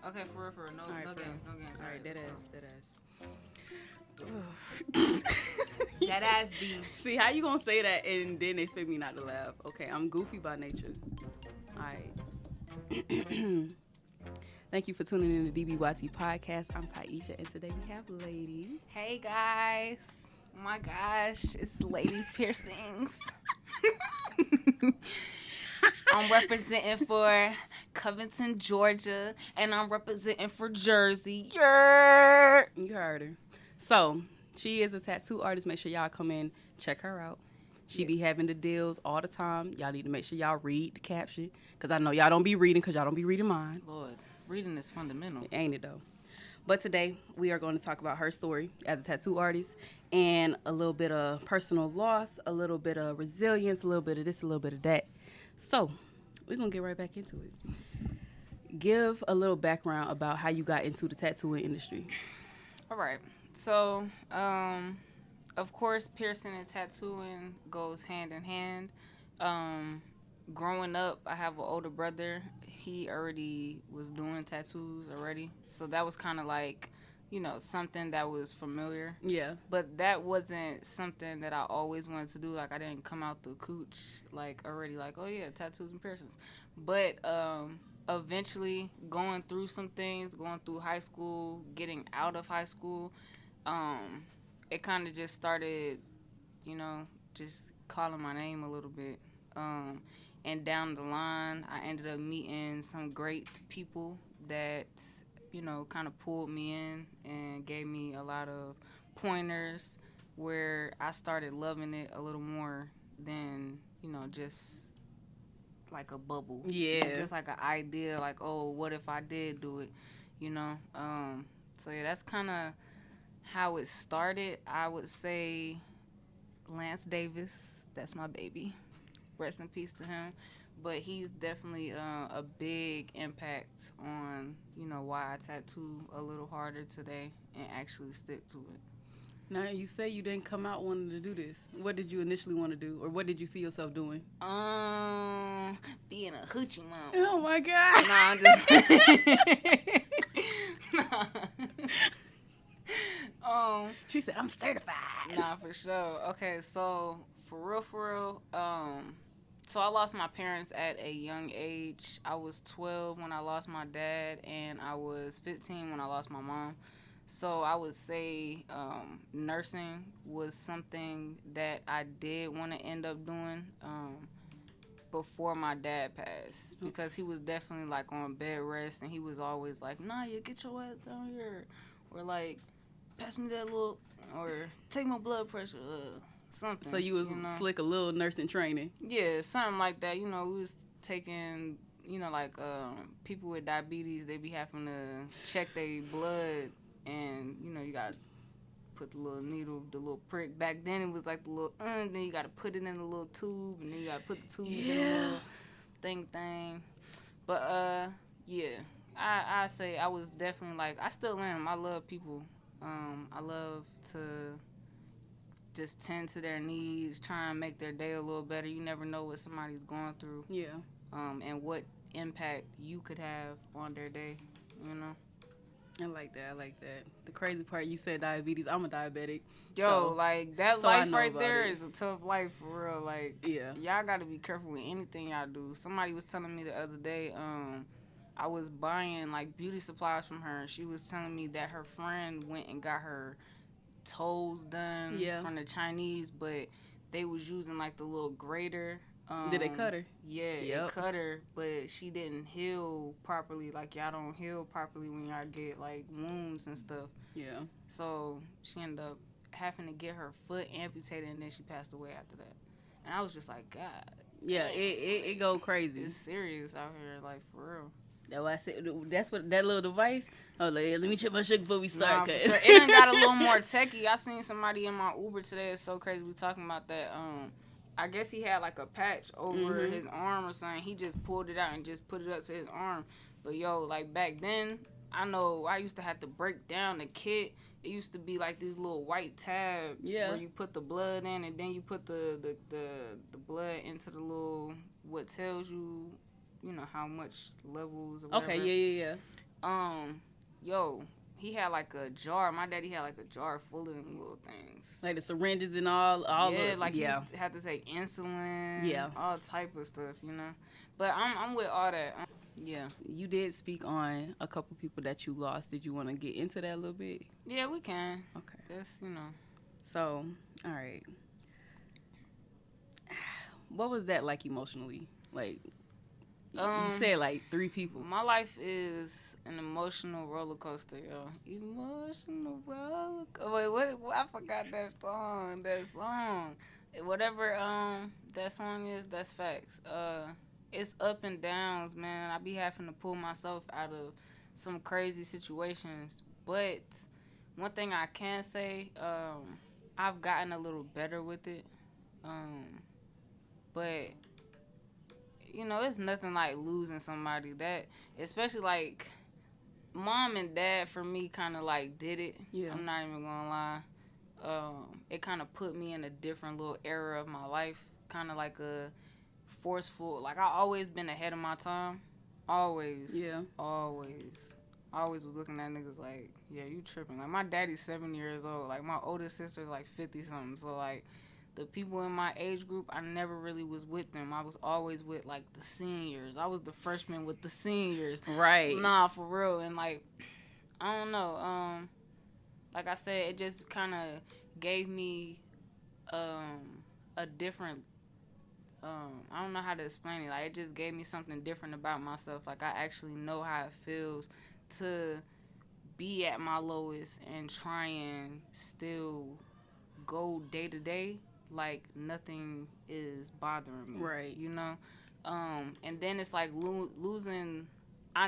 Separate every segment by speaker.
Speaker 1: Okay, for real, for real. No,
Speaker 2: Alright,
Speaker 1: no
Speaker 2: for real.
Speaker 1: games, no games.
Speaker 2: Alright,
Speaker 1: Alright,
Speaker 2: dead ass.
Speaker 1: that ass be.
Speaker 2: See, how you gonna say that and then expect me not to laugh? Okay, I'm goofy by nature. Alright. Thank you for tuning in to DBYT Podcast. I'm Taisha, and today we have Lady.
Speaker 1: Hey guys. Oh my gosh, it's Ladies Piercings. I'm representing for Covington, Georgia, and I'm representing for Jersey. Yeah.
Speaker 2: You heard her. So, she is a tattoo artist. Make sure y'all come in, check her out. She be having the deals all the time. Y'all need to make sure y'all read the caption, because I know y'all don't be reading, because y'all don't be reading mine.
Speaker 1: Lord, reading is fundamental.
Speaker 2: Ain't it, though? But today, we are going to talk about her story as a tattoo artist and a little bit of personal loss, a little bit of resilience, a little bit of this, a little bit of that. So, we're going to get right back into it. Give a little background about how you got into the tattooing industry.
Speaker 1: All right. So, of course, piercing and tattooing goes hand in hand. Growing up, I have an older brother. He already was doing tattoos already. So that was kind of like, you know, something that was familiar.
Speaker 2: Yeah.
Speaker 1: But that wasn't something that I always wanted to do. Like, I didn't come out the cooch, like, already, like, oh, yeah, tattoos and piercings. But eventually, going through some things, going through high school, getting out of high school, it kind of just started, you know, just calling my name a little bit. And down the line, I ended up meeting some great people that, you know, kind of pulled me in and gave me a lot of pointers where I started loving it a little more than, you know, just like a bubble.
Speaker 2: Yeah.
Speaker 1: Just like an idea, like, oh, what if I did do it, you know? So, yeah, that's kind of how it started. I would say Lance Davis, that's my baby. Rest in peace to him. But he's definitely a big impact on, you know, why I tattoo a little harder today and actually stick to it.
Speaker 2: Now, you say you didn't come out wanting to do this. What did you initially want to do, or what did you see yourself doing?
Speaker 1: Being a hoochie mom.
Speaker 2: Oh, my God.
Speaker 1: Nah, I'm just... nah.
Speaker 2: She said, I'm certified.
Speaker 1: Nah, for sure. Okay, so, for real, so I lost my parents at a young age. I was 12 when I lost my dad, and I was 15 when I lost my mom. So I would say nursing was something that I did want to end up doing before my dad passed, because he was definitely like on bed rest, and he was always like, Niyah, get your ass down here, or like, pass me that little, or take my blood pressure, something.
Speaker 2: So you was slick a little nursing training.
Speaker 1: Yeah, something like that. You know, we was taking, you know, like people with diabetes, they be having to check their blood, and, you know, you got to put the little needle, the little prick. Back then it was like the little, then you got to put it in a little tube, and then you got to put the tube in a little thing. But, yeah, I say I was definitely like, I still am. I love people. I love to just tend to their needs, try and make their day a little better. You never know what somebody's going through.
Speaker 2: Yeah.
Speaker 1: And what impact you could have on their day, you know?
Speaker 2: I like that. The crazy part, you said diabetes. I'm a diabetic.
Speaker 1: Yo,
Speaker 2: so,
Speaker 1: like, that
Speaker 2: so
Speaker 1: life right there is a tough life, for real. Like,
Speaker 2: yeah.
Speaker 1: Y'all got to be careful with anything y'all do. Somebody was telling me the other day, I was buying, like, beauty supplies from her, and she was telling me that her friend went and got her toes done from the Chinese, but they was using like the little grater.
Speaker 2: Did they cut her?
Speaker 1: Yeah, they cut her, but she didn't heal properly. Like, y'all don't heal properly when y'all get like wounds and stuff.
Speaker 2: Yeah.
Speaker 1: So she ended up having to get her foot amputated, and then she passed away after that. And I was just like, God.
Speaker 2: Yeah, it go crazy.
Speaker 1: It's serious out here, like, for real.
Speaker 2: That's why I said, that's what that little device. Oh, like, let me check my sugar before we start.
Speaker 1: Nah, for sure. It done got a little more techie. I seen somebody in my Uber today. It's so crazy. We talking about that. I guess he had like a patch over his arm or something. He just pulled it out and just put it up to his arm. But yo, like back then, I know I used to have to break down the kit. It used to be like these little white tabs where you put the blood in, and then you put the blood into the little, what tells you, you know, how much levels or whatever.
Speaker 2: Okay, yeah.
Speaker 1: Yo, he had like a jar. My daddy had like a jar full of them little things.
Speaker 2: Like the syringes and all
Speaker 1: yeah,
Speaker 2: the,
Speaker 1: like he
Speaker 2: yeah.
Speaker 1: used to have to take insulin.
Speaker 2: Yeah.
Speaker 1: All type of stuff, But I'm with all that. Yeah.
Speaker 2: You did speak on a couple people that you lost. Did you want to get into that a little bit?
Speaker 1: Yeah, we can.
Speaker 2: Okay.
Speaker 1: That's,
Speaker 2: So, all right. What was that like emotionally? Like, you said like 3 people.
Speaker 1: My life is an emotional roller coaster, yo. Emotional roller coaster. Wait, what? I forgot that song. Whatever that song is, that's facts. It's up and downs, man. I be having to pull myself out of some crazy situations. But one thing I can say, I've gotten a little better with it. But it's nothing like losing somebody that, especially like mom and dad for me kind of like did it.
Speaker 2: Yeah.
Speaker 1: I'm not even gonna lie. It kind of put me in a different little era of my life, kind of like a forceful, like I always been ahead of my time. Always.
Speaker 2: Yeah.
Speaker 1: Always was looking at niggas like, yeah, you tripping. Like my daddy's 7 years old. Like my oldest sister's like 50 something. So like the people in my age group, I never really was with them. I was always with, like, the seniors. I was the freshman with the seniors.
Speaker 2: Right.
Speaker 1: Nah, for real. And, like, I don't know. Like I said, it just kind of gave me a different, I don't know how to explain it. Like, it just gave me something different about myself. Like, I actually know how it feels to be at my lowest and try and still go day to day like nothing is bothering me,
Speaker 2: right?
Speaker 1: And then it's like losing. I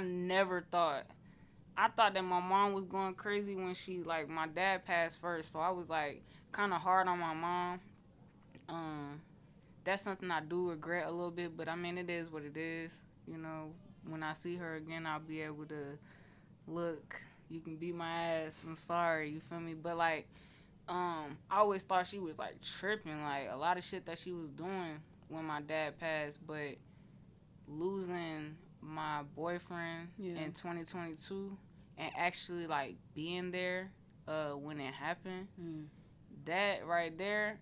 Speaker 1: thought that my mom was going crazy when my dad passed first, so I was like kind of hard on my mom. That's something I do regret a little bit, but I mean it is what it is. When I see her again, I'll be able to look. You can beat my ass. I'm sorry, you feel me? But like. I always thought she was like tripping, like a lot of shit that she was doing when my dad passed, but losing my boyfriend in 2022 and actually like being there when it happened, that right there,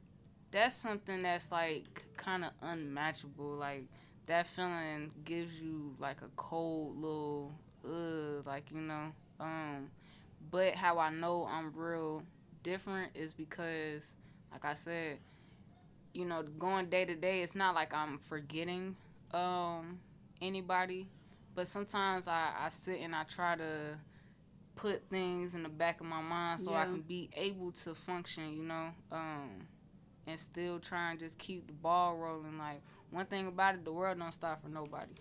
Speaker 1: that's something that's like kind of unmatchable. Like that feeling gives you like a cold little but how I know I'm real different is because, like I said, going day to day, it's not like I'm forgetting anybody, but sometimes I sit and I try to put things in the back of my mind so I can be able to function, and still try and just keep the ball rolling. Like, one thing about it, the world don't stop for nobody.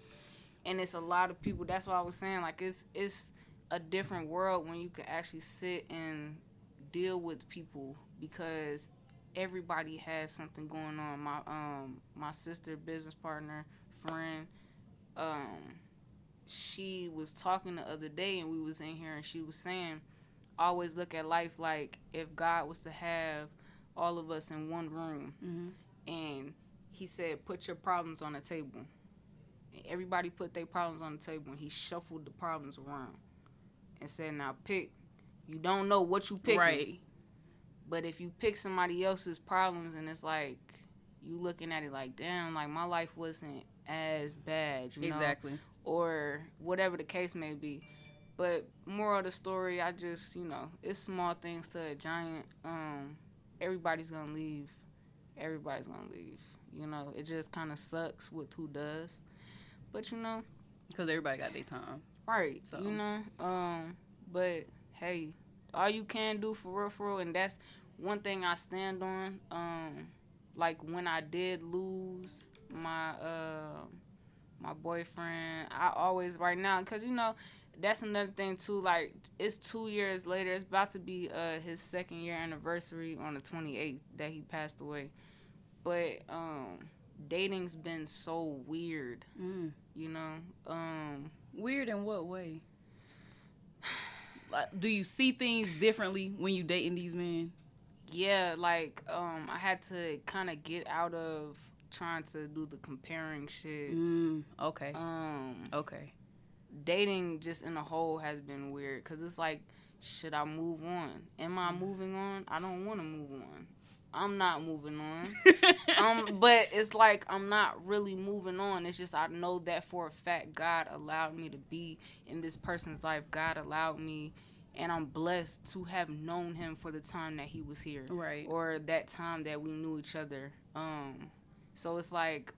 Speaker 1: And it's a lot of people, that's why I was saying, like, it's a different world when you can actually sit and deal with people because everybody has something going on. My sister, business partner, friend, she was talking the other day and we was in here and she was saying, always look at life like if God was to have all of us in one room, and he said, put your problems on the table. And everybody put their problems on the table and he shuffled the problems around and said, now pick. You don't know what you picking.
Speaker 2: Right.
Speaker 1: But if you pick somebody else's problems and it's like, you looking at it like, damn, like my life wasn't as bad, you know?
Speaker 2: Exactly.
Speaker 1: Or whatever the case may be. But moral of the story, I just, it's small things to a giant. Everybody's going to leave. Everybody's going to leave. It just kind of sucks with who does. But,
Speaker 2: because everybody got their time.
Speaker 1: Right. So. But, hey, all you can do for real, and that's one thing I stand on. Like, when I did lose my my boyfriend, I always, right now, because, that's another thing, too. Like, it's 2 years later. It's about to be his 2nd year anniversary on the 28th that he passed away. But dating's been so weird,
Speaker 2: Weird in what way? Like, do you see things differently when you dating these men?
Speaker 1: Yeah, like, I had to kind of get out of trying to do the comparing shit.
Speaker 2: Okay. Okay.
Speaker 1: dating just in a whole has been weird because it's like, should I move on? Am I moving on? I don't want to move on. I'm not moving on. But it's like I'm not really moving on. It's just I know that for a fact God allowed me to be in this person's life. God allowed me, and I'm blessed to have known him for the time that he was here.
Speaker 2: Right.
Speaker 1: Or that time that we knew each other. So it's like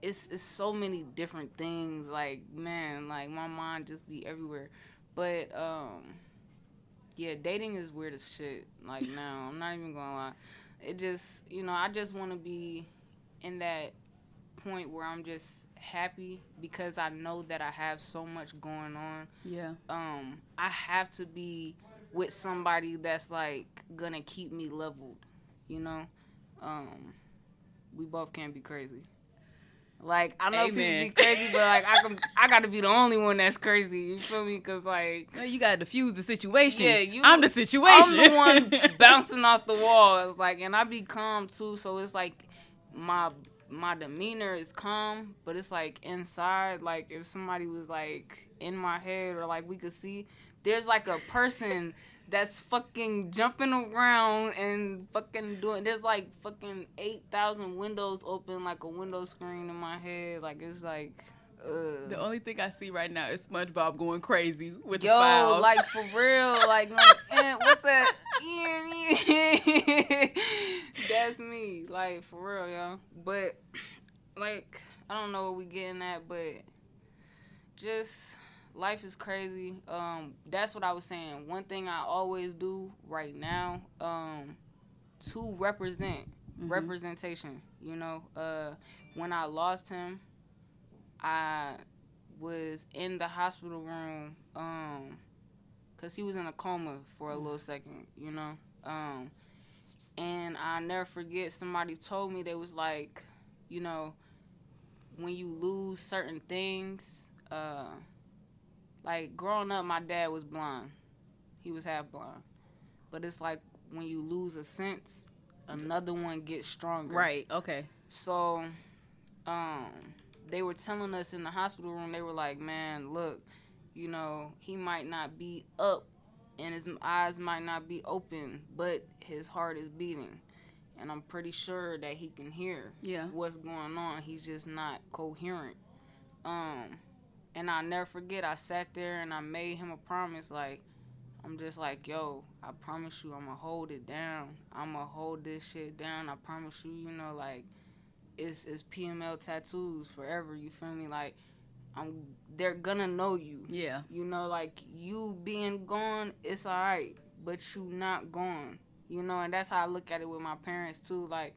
Speaker 1: it's so many different things. Like, man, like my mind just be everywhere. But yeah, dating is weird as shit. Like, now, I'm not even gonna lie. It just, I just want to be in that point where I'm just happy because I know that I have so much going on.
Speaker 2: Yeah.
Speaker 1: I have to be with somebody that's like gonna keep me leveled. You know, we both can't be crazy. Like, I know
Speaker 2: Amen.
Speaker 1: people be crazy, but like I gotta be the only one that's crazy. You feel me? Cause like,
Speaker 2: well, you gotta diffuse the situation.
Speaker 1: Yeah,
Speaker 2: I'm the situation.
Speaker 1: I'm the one bouncing off the walls. Like, and I be calm too. So it's like my demeanor is calm, but it's like inside. Like, if somebody was like in my head or like we could see, there's like a person that's fucking jumping around and fucking doing. There's like fucking 8,000 windows open, like a window screen in my head. Like, it's like.
Speaker 2: The only thing I see right now is SpongeBob going crazy with the
Speaker 1: Yo,
Speaker 2: files.
Speaker 1: like, for real, like what the? That's me, like, for real, yo. But like, I don't know what we getting at, but just life is crazy. That's what I was saying. One thing I always do right now, to representation. When I lost him, I was in the hospital room, cause he was in a coma for a little second, and I never forget, somebody told me, they was like, when you lose certain things, like growing up, my dad was blind, he was half blind, but it's like when you lose a sense, another one gets stronger.
Speaker 2: Right. Okay.
Speaker 1: So, they were telling us in the hospital room, they were like, man, look, he might not be up and his eyes might not be open, but his heart is beating. And I'm pretty sure that he can hear what's going on. He's just not coherent. And I'll never forget, I sat there and I made him a promise, like, I'm just like, yo, I promise you I'm going to hold it down. I'm going to hold this shit down. I promise you, like, it's PML tattoos forever, you feel me? Like, they're gonna know you.
Speaker 2: Yeah.
Speaker 1: Like, you being gone, it's alright, but you not gone. And that's how I look at it with my parents too. Like,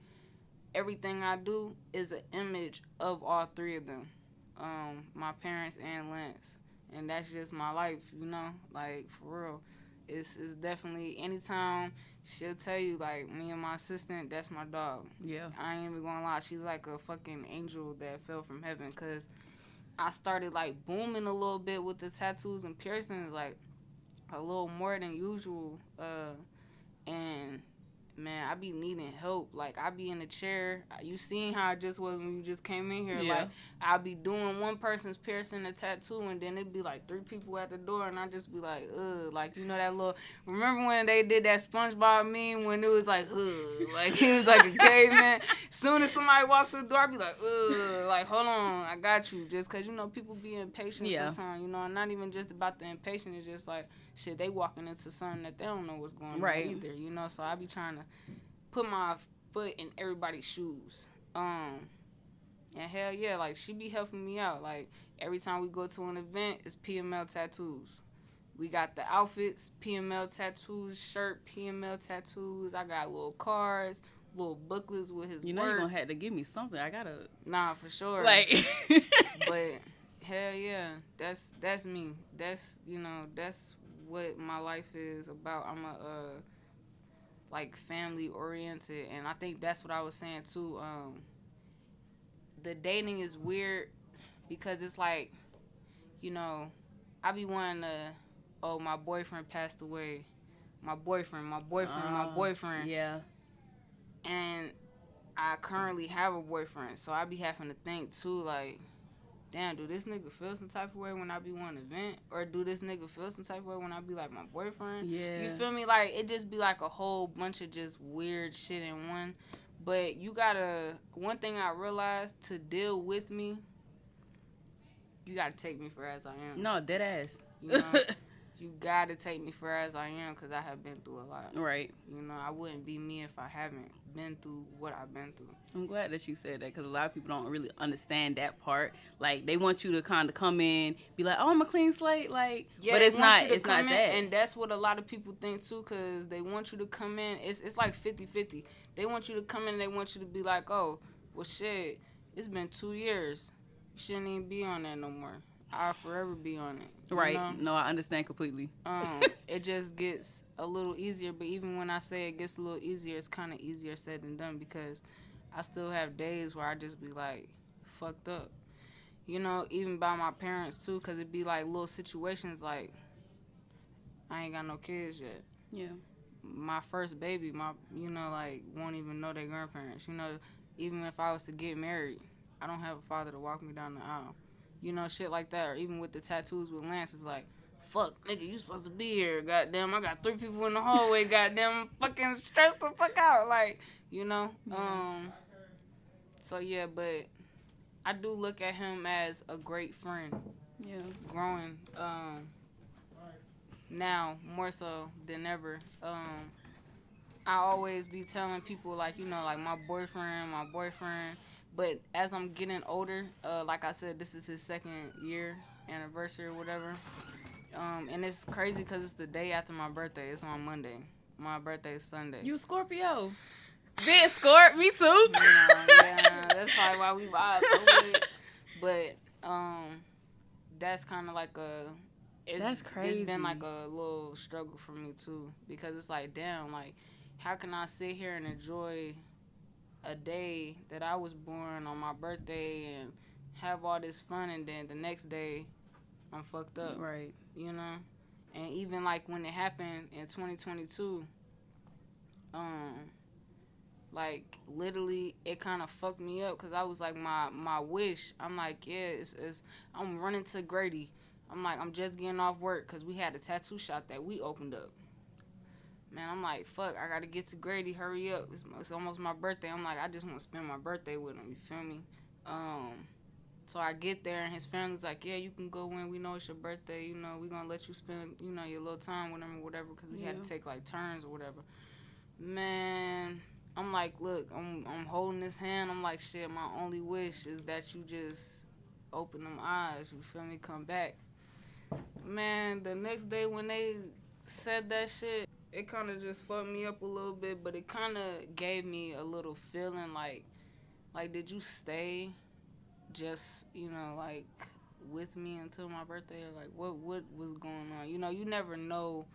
Speaker 1: everything I do is an image of all three of them, my parents and Lance, and that's just my life. Like, for real. It's definitely, anytime she'll tell you, like, me and my assistant, that's my dog.
Speaker 2: Yeah.
Speaker 1: I ain't even gonna lie. She's like a fucking angel that fell from heaven, because I started, like, booming a little bit with the tattoos and piercings, like, a little more than usual. And, man, I be needing help. Like, I be in the chair. You seen how it just was when you just came in here.
Speaker 2: Yeah.
Speaker 1: Like, I be doing one person's piercing a tattoo, and then it'd be, like, 3 people at the door, and I just be like, ugh. Like, that little... Remember when they did that SpongeBob meme when it was like, ugh. Like, he was like a caveman. Soon as somebody walks to the door, I be like, ugh. Like, hold on, I got you. Just because, people be impatient sometimes, and not even just about the impatient. It's just like, shit, they walking into something that they don't know what's going on either, So I be trying to put my foot in everybody's shoes. And hell yeah, like, she be helping me out. Like, every time we go to an event, it's PML tattoos. We got the outfits, PML tattoos, shirt, PML tattoos. I got little cards, little booklets with his work.
Speaker 2: You're gonna have to give me something. I gotta...
Speaker 1: Nah, for sure.
Speaker 2: Like...
Speaker 1: But hell yeah, that's me. That's, that's what my life is about. I'm like, family oriented, and I think that's what I was saying too. The dating is weird because it's like, I be wanting to, oh, my boyfriend passed away, my boyfriend.
Speaker 2: Yeah.
Speaker 1: And I currently have a boyfriend, so I be having to think too, like, damn, do this nigga feel some type of way when I be wanting to vent? Or do this nigga feel some type of way when I be like my boyfriend?
Speaker 2: Yeah.
Speaker 1: You feel me? Like, it just be like a whole bunch of just weird shit in one. But you gotta, one thing I realized, to deal with me, you gotta take me for as I am.
Speaker 2: No, dead ass.
Speaker 1: You know? You gotta take me for as I am, because I have been through a lot.
Speaker 2: Right.
Speaker 1: You know, I wouldn't be me if I haven't been through what I've been through.
Speaker 2: I'm glad that you said that, because a lot of people don't really understand that part. Like, they want you to kind of come in, be like, oh, I'm a clean slate, like,
Speaker 1: yeah,
Speaker 2: but it's not that.
Speaker 1: And that's what a lot of people think too, because they want you to come in. It's like 50-50. They want you to come in and they want you to be like, oh, well, shit, it's been 2 years. You shouldn't even be on that no more. I'll forever be on it.
Speaker 2: Right.
Speaker 1: Know?
Speaker 2: No, I understand completely.
Speaker 1: It just gets a little easier, but even when I say it gets a little easier, it's kind of easier said than done, because I still have days where I just be like fucked up. You know, even by my parents too, because it be like little situations like, I ain't got no kids yet.
Speaker 2: Yeah.
Speaker 1: My first baby, like, won't even know their grandparents. You know, even if I was to get married, I don't have a father to walk me down the aisle. You know, shit like that. Or even with the tattoos with Lance, it's like, fuck, nigga, you supposed to be here. Goddamn, I got 3 people in the hallway. Goddamn, fucking stressed the fuck out. Like, you know? So, yeah, but I do look at him as a great friend.
Speaker 2: Yeah.
Speaker 1: Growing now more so than ever. I always be telling people, like, you know, like, my boyfriend. But as I'm getting older, like I said, this is his 2nd year anniversary or whatever. And it's crazy because it's the day after my birthday. It's on Monday. My birthday is Sunday.
Speaker 2: You a Scorpio. Being Scorp, me too.
Speaker 1: Yeah, that's probably why we vibe so much. But that's kind of like
Speaker 2: that's crazy.
Speaker 1: It's been like a little struggle for me too, because it's like, damn, like, how can I sit here and enjoy a day that I was born on my birthday and have all this fun, and then the next day I'm fucked up.
Speaker 2: Right.
Speaker 1: You know? And even like when it happened in 2022, like, literally it kind of fucked me up, because I was like, my wish, I'm like, yeah, I'm running to Grady. I'm like, I'm just getting off work, because we had a tattoo shop that we opened up. Man, I'm like, fuck, I gotta get to Grady, hurry up. It's almost my birthday. I'm like, I just want to spend my birthday with him, you feel me? So I get there, and his family's like, yeah, you can go in. We know it's your birthday. You know, we gonna let you spend, you know, your little time with him or whatever, because we had to take, like, turns or whatever. Man, I'm like, look, I'm holding his hand. I'm like, shit, my only wish is that you just open them eyes, you feel me, come back. Man, the next day when they said that shit, it kind of just fucked me up a little bit, but it kind of gave me a little feeling like, did you stay just, you know, like, with me until my birthday? Or, like, what was going on? You know, you never know.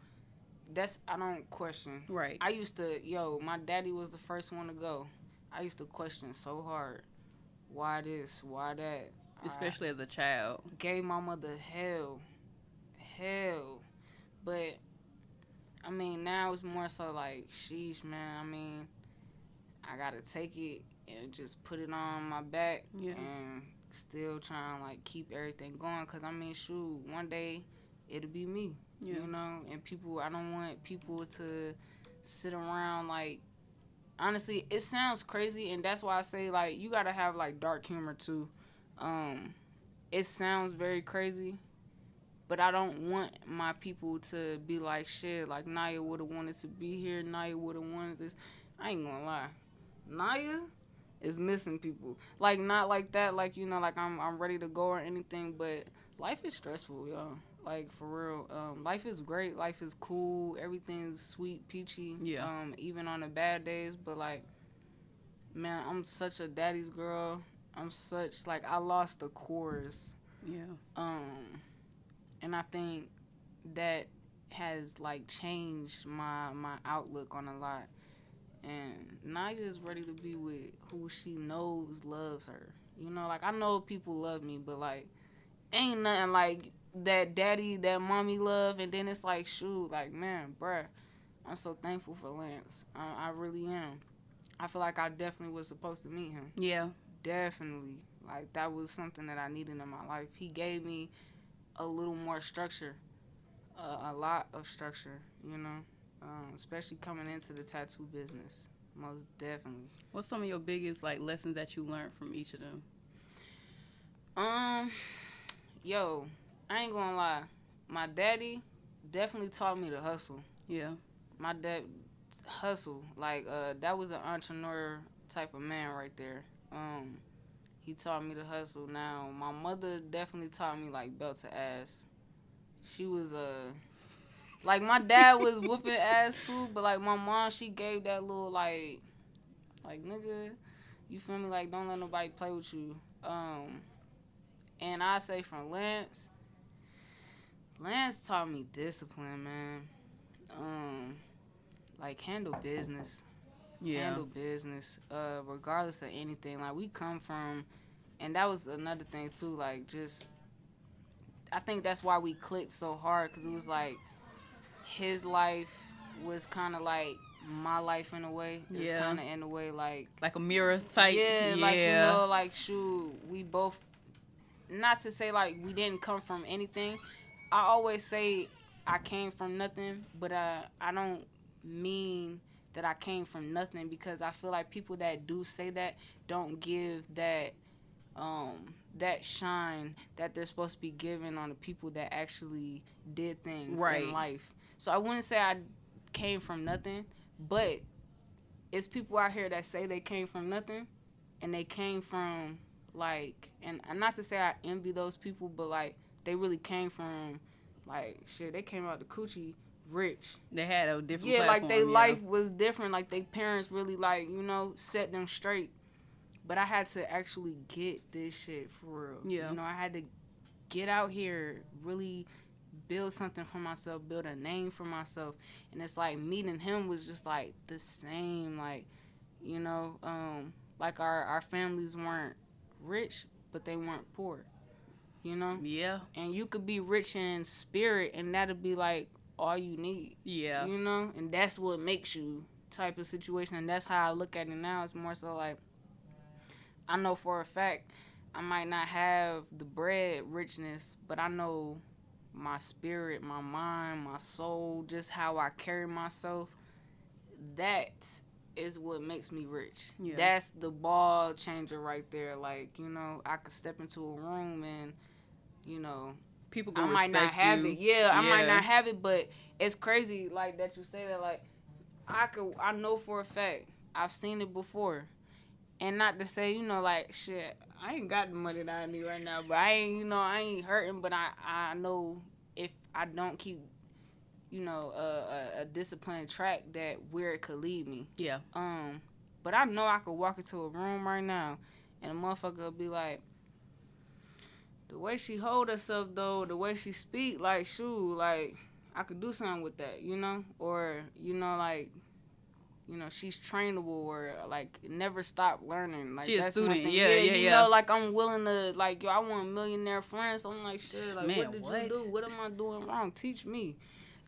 Speaker 1: I don't question.
Speaker 2: Right.
Speaker 1: I used to, my daddy was the first one to go. I used to question so hard. Why this? Why that?
Speaker 2: Especially as a child.
Speaker 1: Gave my mother hell. But, I mean, now it's more so like, sheesh, man. I mean, I gotta take it and just put it on my back.
Speaker 2: Yeah.
Speaker 1: And still trying to, like, keep everything going. Because, I mean, shoot, one day it'll be me. Yeah. You know? And I don't want people to sit around, like, honestly, it sounds crazy. And that's why I say, like, you gotta have, like, dark humor, too. It sounds very crazy, but I don't want my people to be like, shit, like, Niyah would have wanted to be here. Niyah would have wanted this. I ain't gonna lie. Niyah is missing people. Like, not like that, like, you know, like, I'm ready to go or anything, but life is stressful, y'all. Like, for real. Life is great. Life is cool. Everything's sweet, peachy.
Speaker 2: Yeah.
Speaker 1: Even on the bad days, but, like, man, I'm such a daddy's girl. I'm such, like, I lost the chorus.
Speaker 2: Yeah.
Speaker 1: And I think that has, like, changed my outlook on a lot. And Niyah is ready to be with who she knows loves her. You know, like, I know people love me, but, like, ain't nothing like that daddy, that mommy love. And then it's like, shoot, like, man, bruh, I'm so thankful for Lance. I really am. I feel like I definitely was supposed to meet him.
Speaker 2: Yeah.
Speaker 1: Definitely. Like, that was something that I needed in my life. He gave me a little more structure, a lot of structure, you know, especially coming into the tattoo business. Most definitely.
Speaker 2: What's some of your biggest like lessons that you learned from each of them?
Speaker 1: Yo, I ain't gonna lie. My daddy definitely taught me to hustle.
Speaker 2: Yeah.
Speaker 1: My dad hustle. Like, that was an entrepreneur type of man right there. He taught me to hustle. Now, my mother definitely taught me, like, belt to ass. She was, like, my dad was whooping ass too, but, like, my mom, she gave that little, like, nigga, you feel me? Like, don't let nobody play with you. And I say from Lance taught me discipline, man. Like, handle business.
Speaker 2: Yeah.
Speaker 1: Handle business, regardless of anything. Like, we come from, and that was another thing too. Like, just, I think that's why we clicked so hard, because it was like his life was kind of like my life in a way. It's kind of in a way like
Speaker 2: a mirror type.
Speaker 1: Yeah, like, you know, like, shoot, we both, not to say like we didn't come from anything. I always say I came from nothing, but I don't mean that I came from nothing, because I feel like people that do say that don't give that that shine that they're supposed to be given on the people that actually did things in life. So I wouldn't say I came from nothing, but it's people out here that say they came from nothing, and they came from, like, and not to say I envy those people, but like, they really came from, like, shit, they came out the coochie rich.
Speaker 2: They had a different
Speaker 1: platform, like, their
Speaker 2: yeah.
Speaker 1: life was different. Like, their parents really, like, you know, set them straight. But I had to actually get this shit for real.
Speaker 2: Yeah.
Speaker 1: You know, I had to get out here, really build something for myself, build a name for myself. And it's like, meeting him was just like the same. Like, you know, like, our families weren't rich, but they weren't poor. You know?
Speaker 2: Yeah.
Speaker 1: And you could be rich in spirit, and that'll be like all you need.
Speaker 2: Yeah.
Speaker 1: You know? And that's what makes you, type of situation. And that's how I look at it now. It's more so like, I know for a fact I might not have the bread richness, but I know my spirit, my mind, my soul, just how I carry myself, that is what makes me rich.
Speaker 2: Yeah.
Speaker 1: That's the ball changer right there. Like, you know, I could step into a room and, you know,
Speaker 2: people
Speaker 1: I might not have
Speaker 2: you.
Speaker 1: it. Yeah, I might not have it, but it's crazy, like, that you say that. Like, I know for a fact I've seen it before. And not to say, you know, like, shit, I ain't got the money that I need right now, but I ain't, you know, I ain't hurting, but I know if I don't keep, you know, a disciplined track, that where it could lead me.
Speaker 2: Yeah.
Speaker 1: But I know I could walk into a room right now and a motherfucker will be like, the way she hold herself, though, the way she speak, like, shoot, like, I could do something with that, you know? Or, you know, like, you know, she's trainable, or, like, never stop learning. Like,
Speaker 2: she
Speaker 1: that's
Speaker 2: a student.
Speaker 1: one thing.
Speaker 2: Yeah.
Speaker 1: You know, like, I'm willing to, like, yo, I want millionaire friends. So I'm like, shit, like,
Speaker 2: Man,
Speaker 1: what did you do? What am I doing wrong? Teach me.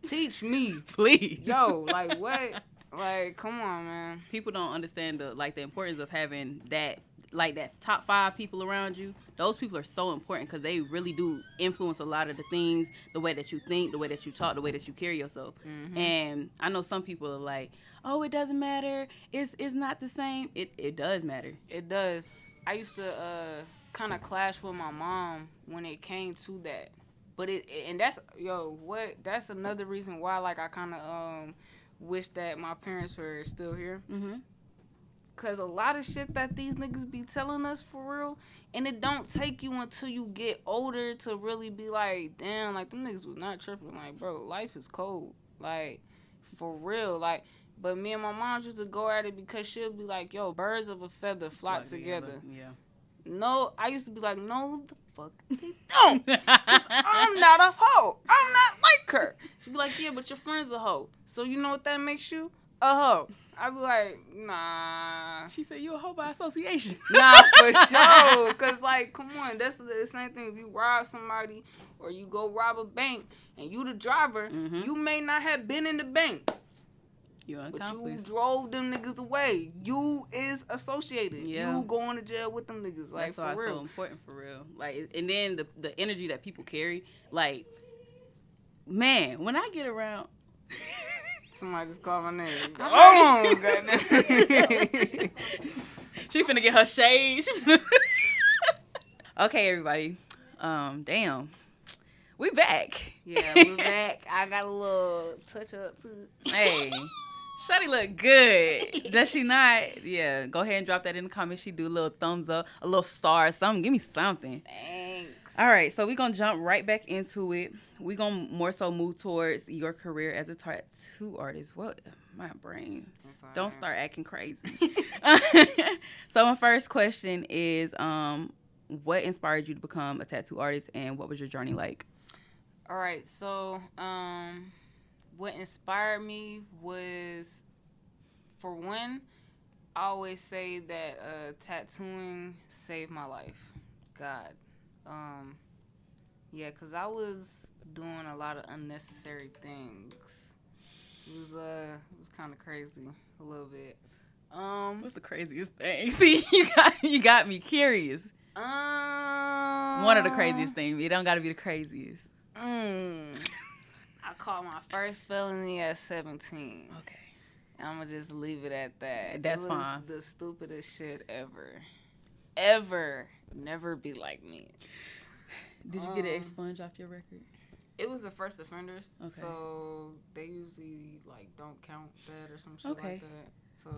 Speaker 2: Please.
Speaker 1: Yo, like, what? Like, come on, man.
Speaker 2: People don't understand the importance of having that, like, that top 5 people around you. Those people are so important, because they really do influence a lot of the things, the way that you think, the way that you talk, the way that you carry yourself. Mm-hmm. And I know some people are like, oh, it doesn't matter. It's not the same. It does matter.
Speaker 1: It does. I used to kind of clash with my mom when it came to that. But and that's, that's another reason why, like, I kind of wish that my parents were still here. Mm-hmm. Because a lot of shit that these niggas be telling us, for real, and it don't take you until you get older to really be like, damn, like, them niggas was not tripping. Like, bro, life is cold. Like, for real. Like, but me and my mom used to go at it, because she'll be like, yo, birds of a feather flock together.
Speaker 2: Yeah.
Speaker 1: No, I used to be like, no, the fuck they don't. Because I'm not a hoe. I'm not like her. She'd be like, yeah, but your friend's a hoe. So you know what that makes you? A hoe. I'd be like, nah.
Speaker 2: She said, you a hoe by association.
Speaker 1: Nah, for sure. Because, like, come on. That's the same thing. If you rob somebody, or you go rob a bank, and you the driver, mm-hmm. you may not have been in the bank.
Speaker 2: You an
Speaker 1: but you
Speaker 2: accomplice.
Speaker 1: drove them niggas away. You is associated.
Speaker 2: Yeah.
Speaker 1: You going to jail with them niggas. Like,
Speaker 2: That's why it's so important, for real. Like, and then the energy that people carry, like, man, when I get around.
Speaker 1: Somebody just called my name.
Speaker 2: Oh,
Speaker 1: goddamn.
Speaker 2: She finna get her shade. Okay, everybody. Damn. We back.
Speaker 1: Yeah, we back. I got a little touch up too.
Speaker 2: Hey, Shawty look good. Does she not? Yeah, go ahead and drop that in the comments. She do a little thumbs up, a little star, something. Give me something.
Speaker 1: Thanks.
Speaker 2: All right, so we're going to jump right back into it. We're going to more so move towards your career as a tattoo artist. What? My brain. Don't start acting crazy. So my first question is, what inspired you to become a tattoo artist, and what was your journey like?
Speaker 1: All right, so what inspired me was, for one, I always say that tattooing saved my life. God. Yeah, because I was doing a lot of unnecessary things. It was kind of crazy a little bit.
Speaker 2: What's the craziest thing? See, you got me curious. One of the craziest things. It don't got to be the craziest.
Speaker 1: I caught my first felony at 17.
Speaker 2: Okay.
Speaker 1: I'm going to just leave it at that.
Speaker 2: That's
Speaker 1: it was
Speaker 2: fine.
Speaker 1: The stupidest shit ever. Ever. Never be like me.
Speaker 2: Did you get it expunged off your record?
Speaker 1: It was the first offenders.
Speaker 2: Okay.
Speaker 1: So they usually, like, don't count that or some shit like that. So,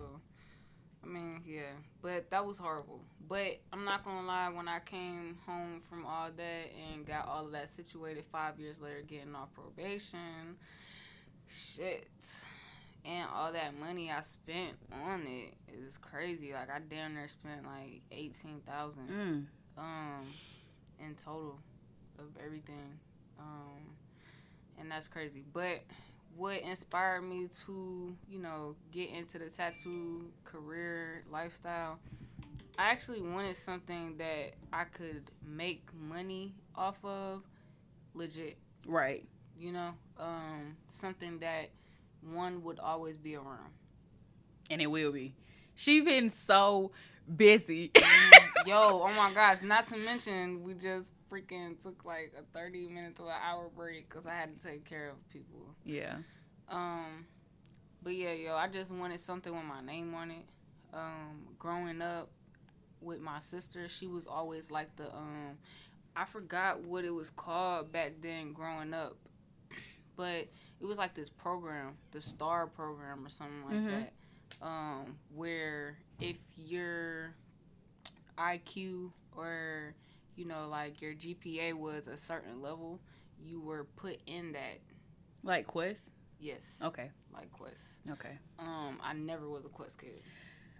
Speaker 1: I mean, yeah. But that was horrible. But I'm not going to lie, when I came home from all that and got all of that situated 5 years later, getting off probation, shit, and all that money I spent on it is crazy. Like, I damn near spent, like, $18,000 in total of everything. And that's crazy. But what inspired me to, get into the tattoo career lifestyle, I actually wanted something that I could make money off of legit.
Speaker 2: Right.
Speaker 1: Something that one would always be around.
Speaker 2: And it will be. She been so busy.
Speaker 1: Yo, oh my gosh. Not to mention, we just freaking took like a 30-minute to an hour break because I had to take care of people.
Speaker 2: Yeah.
Speaker 1: But yeah, I just wanted something with my name on it. Growing up with my sister, she was always like the, I forgot what it was called back then growing up, but it was like this program, the STAR program or something like that, where if your IQ or, like your GPA was a certain level, you were put in that.
Speaker 2: Like Quest?
Speaker 1: Yes.
Speaker 2: Okay.
Speaker 1: Like Quest.
Speaker 2: Okay.
Speaker 1: I never was a Quest kid.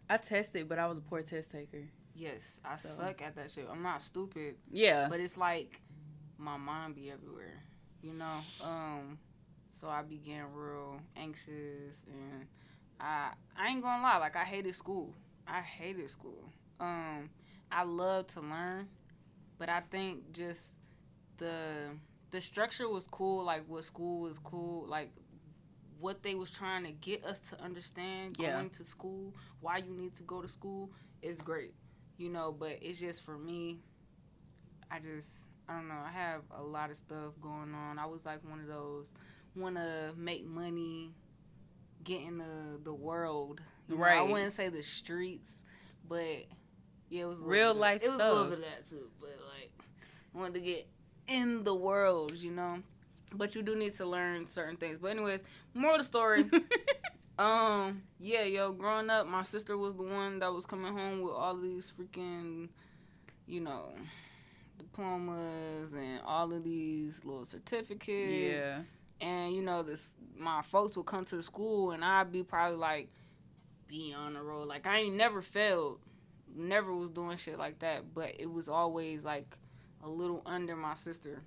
Speaker 2: I tested, but I was a poor test taker.
Speaker 1: Yes, I suck at that shit. I'm not stupid.
Speaker 2: Yeah.
Speaker 1: But it's like my mind be everywhere, So I began real anxious, and I ain't gonna lie, like I hated school. I love to learn, but I think just the structure was cool, like what school was cool, like what they was trying to get us to understand going to school, why you need to go to school is great, but it's just for me, I don't know, I have a lot of stuff going on. I was like one of those, want to make money, get in the world.
Speaker 2: Right.
Speaker 1: I wouldn't say the streets, but yeah, it was
Speaker 2: real life stuff.
Speaker 1: It was a little bit of that too, but like I wanted to get in the world, But you do need to learn certain things. But anyways, more of the story. Growing up, my sister was the one that was coming home with all of these freaking, diplomas and all of these little certificates.
Speaker 2: Yeah.
Speaker 1: And, my folks would come to the school and I'd be probably like, be on the road. Like, I ain't never failed. Never was doing shit like that. But it was always, like, a little under my sister.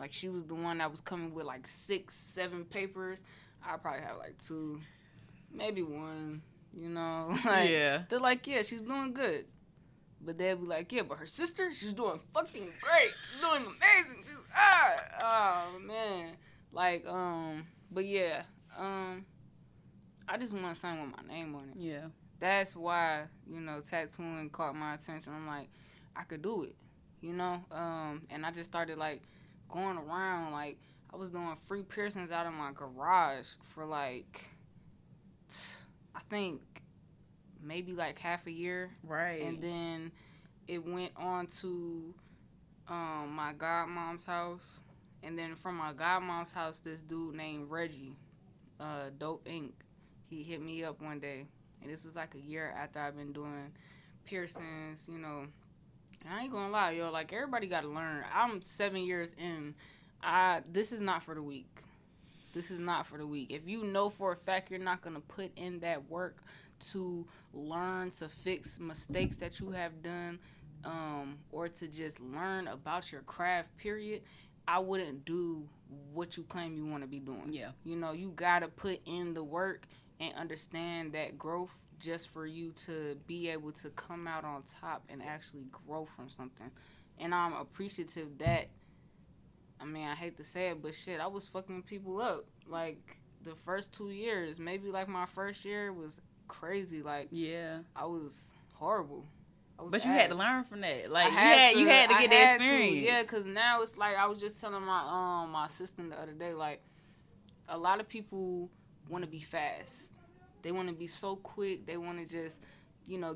Speaker 1: Like, she was the one that was coming with, like, 6, 7 papers. I probably had, like, 2, maybe 1, Like,
Speaker 2: yeah.
Speaker 1: they're like, yeah, she's doing good. But they'll be like, yeah, but her sister, she's doing fucking great. She's doing amazing. Oh, man. Like, but yeah. I just want something with my name on it.
Speaker 2: Yeah.
Speaker 1: That's why, tattooing caught my attention. I'm like, I could do it, and I just started, like, going around. Like, I was doing free piercings out of my garage for, like, I think maybe, like, half a year.
Speaker 2: Right.
Speaker 1: And then it went on to my godmom's house. And then from my godmom's house, this dude named Reggie, Dope Inc., he hit me up one day. And this was like a year after I've been doing piercings, And I ain't gonna lie, yo, like, everybody gotta learn. I'm 7 years in. This is not for the weak. This is not for the weak. If you know for a fact you're not gonna put in that work to learn to fix mistakes that you have done, or to just learn about your craft, period, I wouldn't do what you claim you want to be doing.
Speaker 2: Yeah.
Speaker 1: You gotta put in the work and understand that growth just for you to be able to come out on top and actually grow from something. And I'm appreciative that, I mean, I hate to say it, but shit, I was fucking people up. Like, the first 2 years, maybe, like, my first year was crazy. Like,
Speaker 2: yeah,
Speaker 1: I was horrible.
Speaker 2: But you had to learn from that. Like, you had to get that experience.
Speaker 1: Yeah, because now it's like, I was just telling my assistant the other day, like, a lot of people want to be fast. They want to be so quick. They want to just,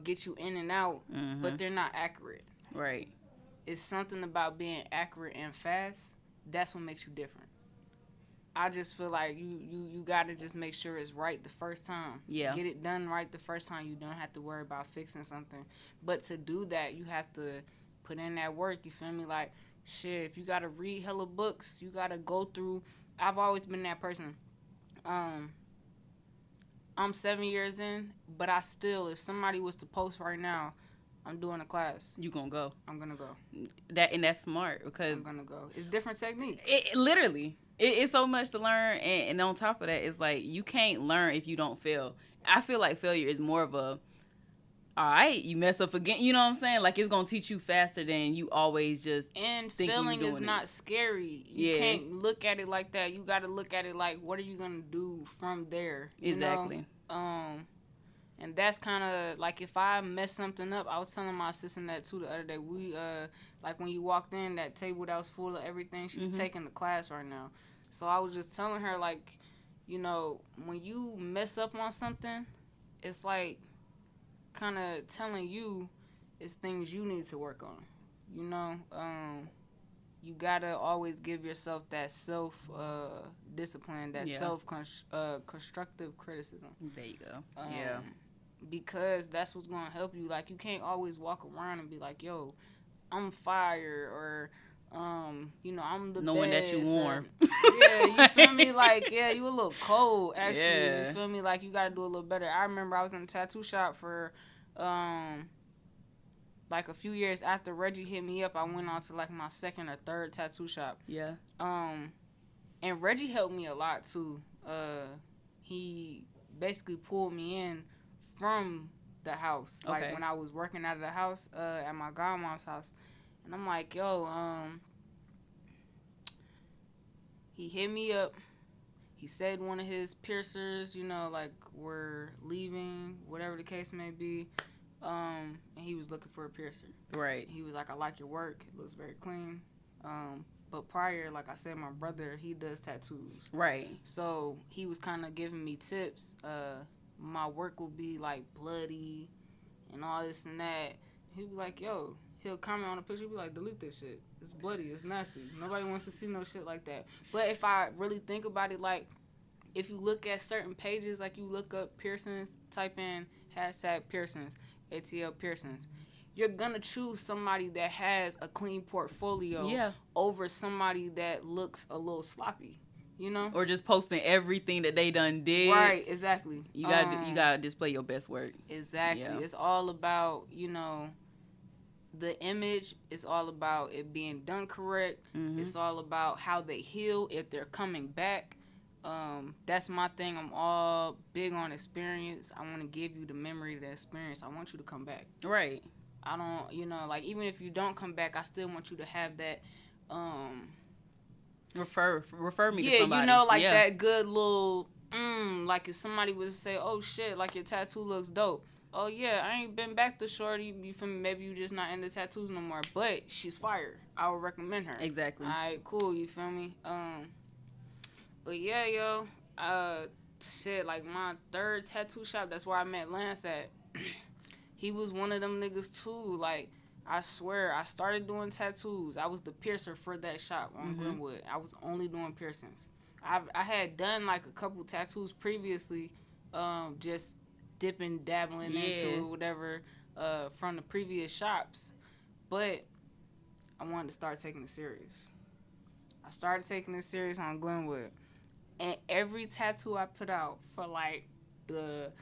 Speaker 1: get you in and out, but they're not accurate.
Speaker 2: Right.
Speaker 1: It's something about being accurate and fast. That's what makes you different. I just feel like you got to just make sure it's right the first time.
Speaker 2: Yeah.
Speaker 1: Get it done right the first time. You don't have to worry about fixing something. But to do that, you have to put in that work. You feel me? Like, shit, if you got to read hella books, you got to go through. I've always been that person. I'm 7 years in, but I still, if somebody was to post right now, I'm doing a class.
Speaker 2: You gonna go?
Speaker 1: I'm gonna go.
Speaker 2: That's smart because
Speaker 1: I'm gonna go. It's different techniques.
Speaker 2: Literally, it's so much to learn, and on top of that, it's like you can't learn if you don't fail. I feel like failure is more of a, all right, you mess up again. You know what I'm saying? Like, it's gonna teach you faster than you always just.
Speaker 1: And failing is not scary. You can't look at it like that. You got to look at it like, what are you gonna do from there?
Speaker 2: Exactly.
Speaker 1: And that's kind of like, if I mess something up, I was telling my assistant that too the other day. We like, when you walked in, that table that was full of everything, she's taking the class right now. So I was just telling her, like, when you mess up on something, it's like kind of telling you it's things you need to work on. You gotta always give yourself that self discipline, that self constructive criticism.
Speaker 2: There you go.
Speaker 1: Because that's what's gonna help you. Like, you can't always walk around and be like, yo, I'm fire, or I'm the
Speaker 2: knowing
Speaker 1: best,
Speaker 2: that you warm.
Speaker 1: You feel me? Like, you a little cold, actually.
Speaker 2: Yeah.
Speaker 1: You feel me? Like, you gotta do a little better. I remember I was in a tattoo shop for like a few years after Reggie hit me up. I went on to like my second or third tattoo shop.
Speaker 2: Yeah.
Speaker 1: And Reggie helped me a lot too. He basically pulled me in from the house, like when I was working out of the house at my godmom's house. And I'm like, yo, he hit me up. He said one of his piercers, like, were leaving, whatever the case may be. And he was looking for a piercer.
Speaker 2: Right.
Speaker 1: He was like, I like your work. It looks very clean. But prior, like I said, my brother, he does tattoos.
Speaker 2: Right.
Speaker 1: So he was kind of giving me tips. My work will be, like, bloody and all this and that. He'd be like, yo, he'll comment on a picture, he'll be like, delete this shit. It's bloody. It's nasty. Nobody wants to see no shit like that. But if I really think about it, like, if you look at certain pages, like, you look up piercings, type in #piercings, ATL piercings, you're gonna choose somebody that has a clean portfolio over somebody that looks a little sloppy, or just
Speaker 2: posting everything that they done did.
Speaker 1: Right, exactly.
Speaker 2: You gotta display your best work.
Speaker 1: Exactly. It's all about, the image. It's all about it being done correct. It's all about how they heal, if they're coming back. That's my thing. I'm all big on experience. I want to give you the memory of the experience. I want you to come back.
Speaker 2: Right.
Speaker 1: I don't, like, even if you don't come back, I still want you to have that, refer me to somebody. That good little, like if somebody was to say, oh shit, like your tattoo looks dope. Oh yeah, I ain't been back to shorty. You feel me? Maybe you just not into tattoos no more. But she's fire. I would recommend her.
Speaker 2: Exactly.
Speaker 1: Alright, cool. You feel me? But yeah, yo, shit, like my third tattoo shop. That's where I met Lance at. He was one of them niggas too. Like, I swear, I started doing tattoos. I was the piercer for that shop on Glenwood. I was only doing piercings. I had done like a couple tattoos previously, just dipping, dabbling into it, whatever, from the previous shops. But I wanted to start taking it serious. I started taking it serious on Glenwood. And every tattoo I put out for like the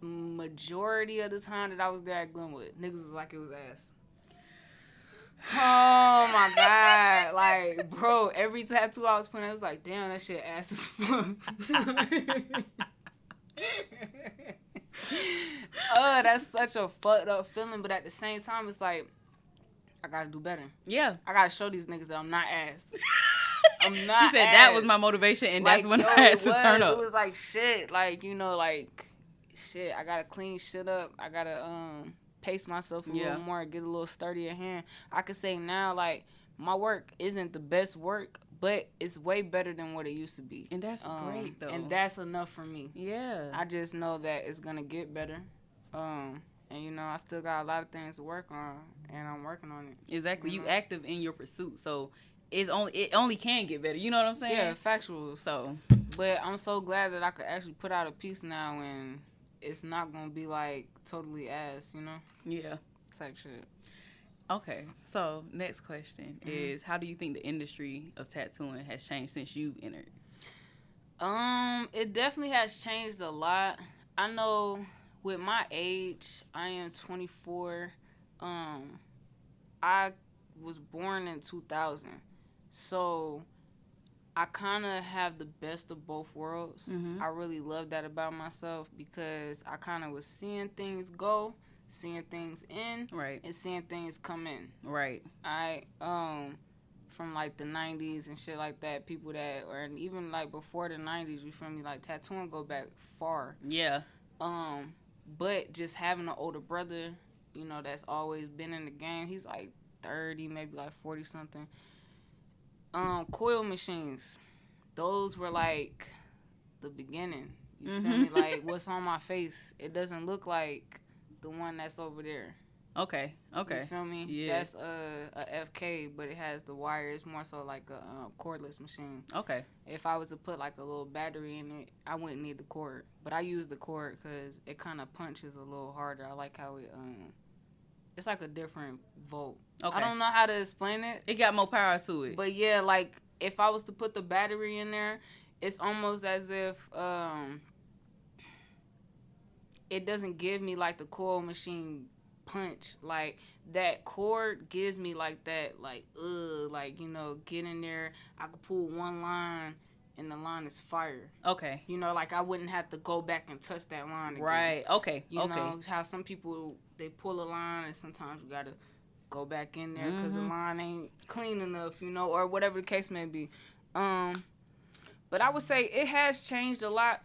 Speaker 1: majority of the time that I was there at Glenwood, niggas was like it was ass. Oh my God. Like, bro, every tattoo I was putting, I was like, damn, that shit ass as fuck. That's such a fucked up feeling, but at the same time, it's like, I gotta do better.
Speaker 2: Yeah.
Speaker 1: I gotta show these niggas that I'm not ass. I'm not
Speaker 2: She said
Speaker 1: ass.
Speaker 2: that was my motivation, and like, that's when I had to turn up.
Speaker 1: It was like, shit, like, you know, like, shit, I gotta clean shit up. I gotta, pace myself a little more, get a little sturdier hand. I could say now, like, my work isn't the best work, but it's way better than what it used to be.
Speaker 2: And that's great, though.
Speaker 1: And that's enough for me.
Speaker 2: Yeah.
Speaker 1: I just know that it's going to get better. And, you know, I still got a lot of things to work on, and I'm working on it.
Speaker 2: Exactly. You active in your pursuit, so it only can get better. You know what I'm saying?
Speaker 1: Yeah, factual.
Speaker 2: So,
Speaker 1: but I'm so glad that I could actually put out a piece now, and it's not going to be, like, totally ass, you know?
Speaker 2: Yeah.
Speaker 1: Type shit.
Speaker 2: Okay, so next question is, how do you think the industry of tattooing has changed since you entered?
Speaker 1: It definitely has changed a lot. I know with my age, I am 24. I was born in 2000. So I kind of have the best of both worlds. I really love that about myself because I kind of was seeing things go, seeing things in,
Speaker 2: right,
Speaker 1: and seeing things come in.
Speaker 2: Right.
Speaker 1: From like the 90s and shit like that, people that, or even like before the 90s, you feel me? Like tattooing go back far.
Speaker 2: Yeah.
Speaker 1: But just having an older brother, you know, that's always been in the game. He's like 30, maybe like 40 something. Coil machines, those were like the beginning. You feel me? Like what's on my face, it doesn't look like the one that's over there.
Speaker 2: Okay.
Speaker 1: You feel me?
Speaker 2: Yeah.
Speaker 1: That's a FK, but it has the wire. It's more so like a cordless machine.
Speaker 2: Okay.
Speaker 1: If I was to put like a little battery in it, I wouldn't need the cord. But I use the cord because it kind of punches a little harder. I like how it it's like a different volt. Okay. I don't know how to explain it.
Speaker 2: It got more power to it.
Speaker 1: But yeah, like if I was to put the battery in there, it's almost as if it doesn't give me like the coil machine punch. Like that cord gives me like that, like you know, get in there. I could pull one line and the line is fire.
Speaker 2: Okay.
Speaker 1: You know, like I wouldn't have to go back and touch that line again.
Speaker 2: Right. Okay.
Speaker 1: You know how some people, they pull a line and sometimes you gotta go back in there because the line ain't clean enough, you know, or whatever the case may be. But I would say it has changed a lot.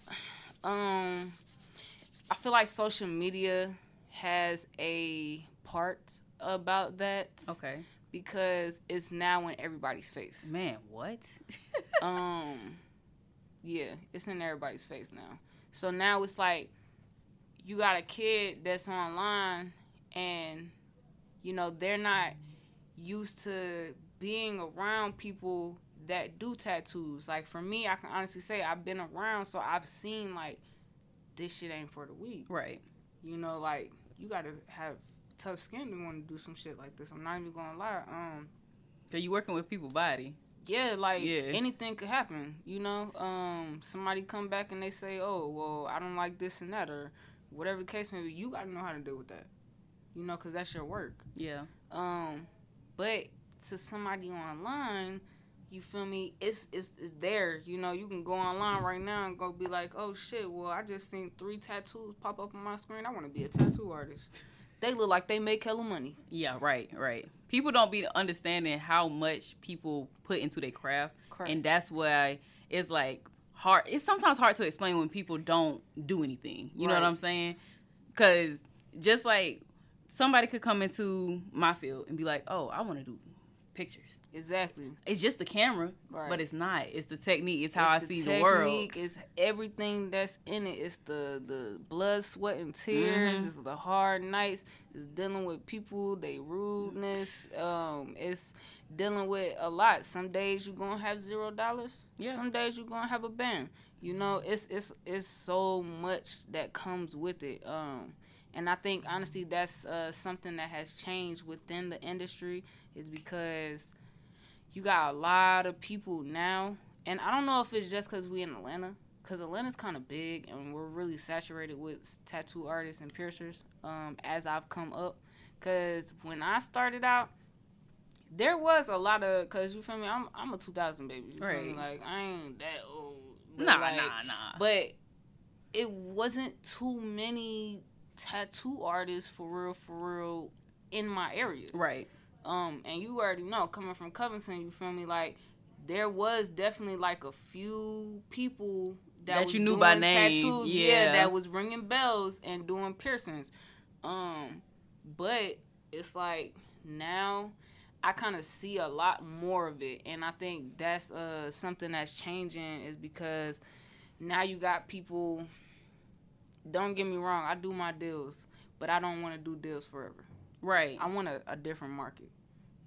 Speaker 1: I feel like social media has a part about that.
Speaker 2: Okay.
Speaker 1: Because it's now in everybody's face.
Speaker 2: Man, what?
Speaker 1: Yeah, it's in everybody's face now. So now it's like you got a kid that's online and, you know, they're not used to being around people that do tattoos. Like for me, I can honestly say I've been around, so I've seen like this shit ain't for the weak.
Speaker 2: Right.
Speaker 1: You know, like you gotta have tough skin to want to do some shit like this. I'm not even gonna lie.
Speaker 2: Cause you working with people's body.
Speaker 1: Yeah, like anything could happen. You know, somebody come back and they say, "Oh, well, I don't like this and that," or whatever the case may be. You gotta know how to deal with that. You know, cause that's your work.
Speaker 2: Yeah.
Speaker 1: But to somebody online, you feel me? It's there. You know, you can go online right now and go be like, "Oh shit, well, I just seen 3 tattoos pop up on my screen. I want to be a tattoo artist." They look like they make hella money.
Speaker 2: Yeah, right. People don't be understanding how much people put into their craft. And that's why it's like hard. It's sometimes hard to explain when people don't do anything. You know what I'm saying? Because just like somebody could come into my field and be like, oh, I want to do pictures.
Speaker 1: Exactly.
Speaker 2: It's just the camera, but it's not. It's the technique. It's how I see the world.
Speaker 1: It's everything that's in it. It's the blood, sweat, and tears. It's the hard nights. It's dealing with people, they rudeness. It's dealing with a lot. Some days you're gonna have $0. Yeah. Some days you're gonna have a band. You know, it's so much that comes with it. And I think honestly that's something that has changed within the industry, is because you got a lot of people now, and I don't know if it's just because we in Atlanta, because Atlanta's kind of big and we're really saturated with tattoo artists and piercers as I've come up. Because when I started out, there was a lot of, because you feel me, I'm a 2000 baby. You feel me? Like, I ain't that old.
Speaker 2: Nah.
Speaker 1: But it wasn't too many tattoo artists for real in my area.
Speaker 2: Right.
Speaker 1: And you already know, coming from Covington, you feel me, like, there was definitely, like, a few people that was
Speaker 2: you knew
Speaker 1: doing
Speaker 2: by name.
Speaker 1: tattoos, that was ringing bells and doing piercings. But it's like, now I kind of see a lot more of it, and I think that's something that's changing, is because now you got people, don't get me wrong, I do my deals, but I don't want to do deals forever.
Speaker 2: Right.
Speaker 1: I want a different market,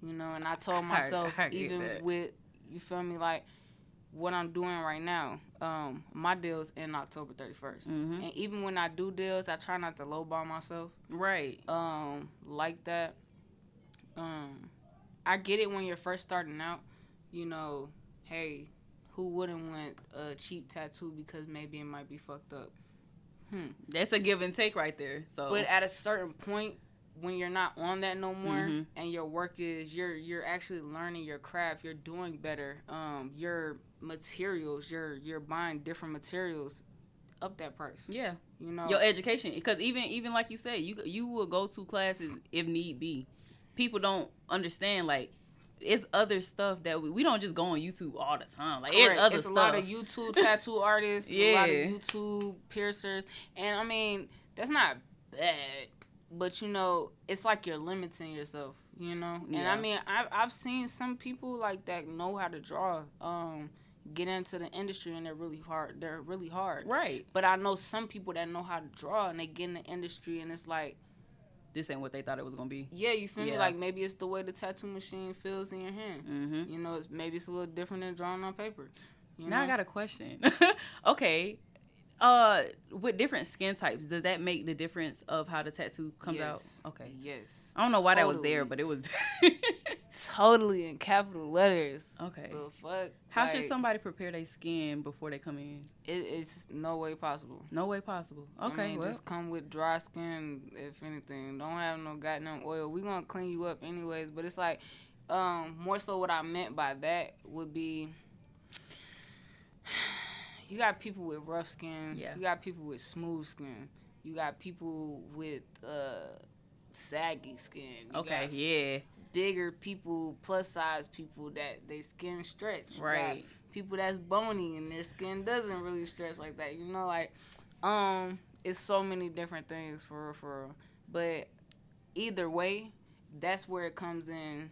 Speaker 1: you know, and I told myself, even with, you feel me, like, what I'm doing right now, my deal's in October 31st. And even when I do deals, I try not to lowball myself.
Speaker 2: Right.
Speaker 1: Like that. I get it when you're first starting out, you know, hey, who wouldn't want a cheap tattoo because maybe it might be fucked up?
Speaker 2: That's a give and take right there. So,
Speaker 1: but at a certain point, when you're not on that no more, and your work is, you're actually learning your craft, you're doing better. Your materials, you're buying different materials, up that price.
Speaker 2: Yeah,
Speaker 1: you know,
Speaker 2: your education, because even like you said, you will go to classes if need be. People don't understand, like, it's other stuff that we don't just go on YouTube all the time. Like, it's other stuff.
Speaker 1: A lot of YouTube tattoo artists, a lot of YouTube piercers, and I mean, that's not bad, but you know, it's like you're limiting yourself, you know. And I mean, I've seen some people like that know how to draw, get into the industry, and they're really hard.
Speaker 2: Right.
Speaker 1: But I know some people that know how to draw, and they get in the industry, and it's like,
Speaker 2: this ain't what they thought it was gonna be.
Speaker 1: Yeah, you feel me? Like, maybe it's the way the tattoo machine feels in your hand. You know, maybe it's a little different than drawing on paper.
Speaker 2: Now I got a question. Okay. With different skin types, does that make the difference of how the tattoo comes out? Okay.
Speaker 1: Yes.
Speaker 2: I don't know why that was there, but it was.
Speaker 1: Totally in capital letters.
Speaker 2: Okay.
Speaker 1: The fuck?
Speaker 2: How should somebody prepare their skin before they come in?
Speaker 1: It's no way possible.
Speaker 2: No way possible. Okay.
Speaker 1: I mean, just come with dry skin, if anything. Don't have no goddamn oil. We gonna clean you up anyways. But it's like, more so what I meant by that would be, you got people with rough skin.
Speaker 2: Yeah.
Speaker 1: You got people with smooth skin. You got people with saggy skin. You got bigger people, plus size people that they skin stretch. You got people that's bony and their skin doesn't really stretch like that. You know, like, it's so many different things for real. But either way, that's where it comes in.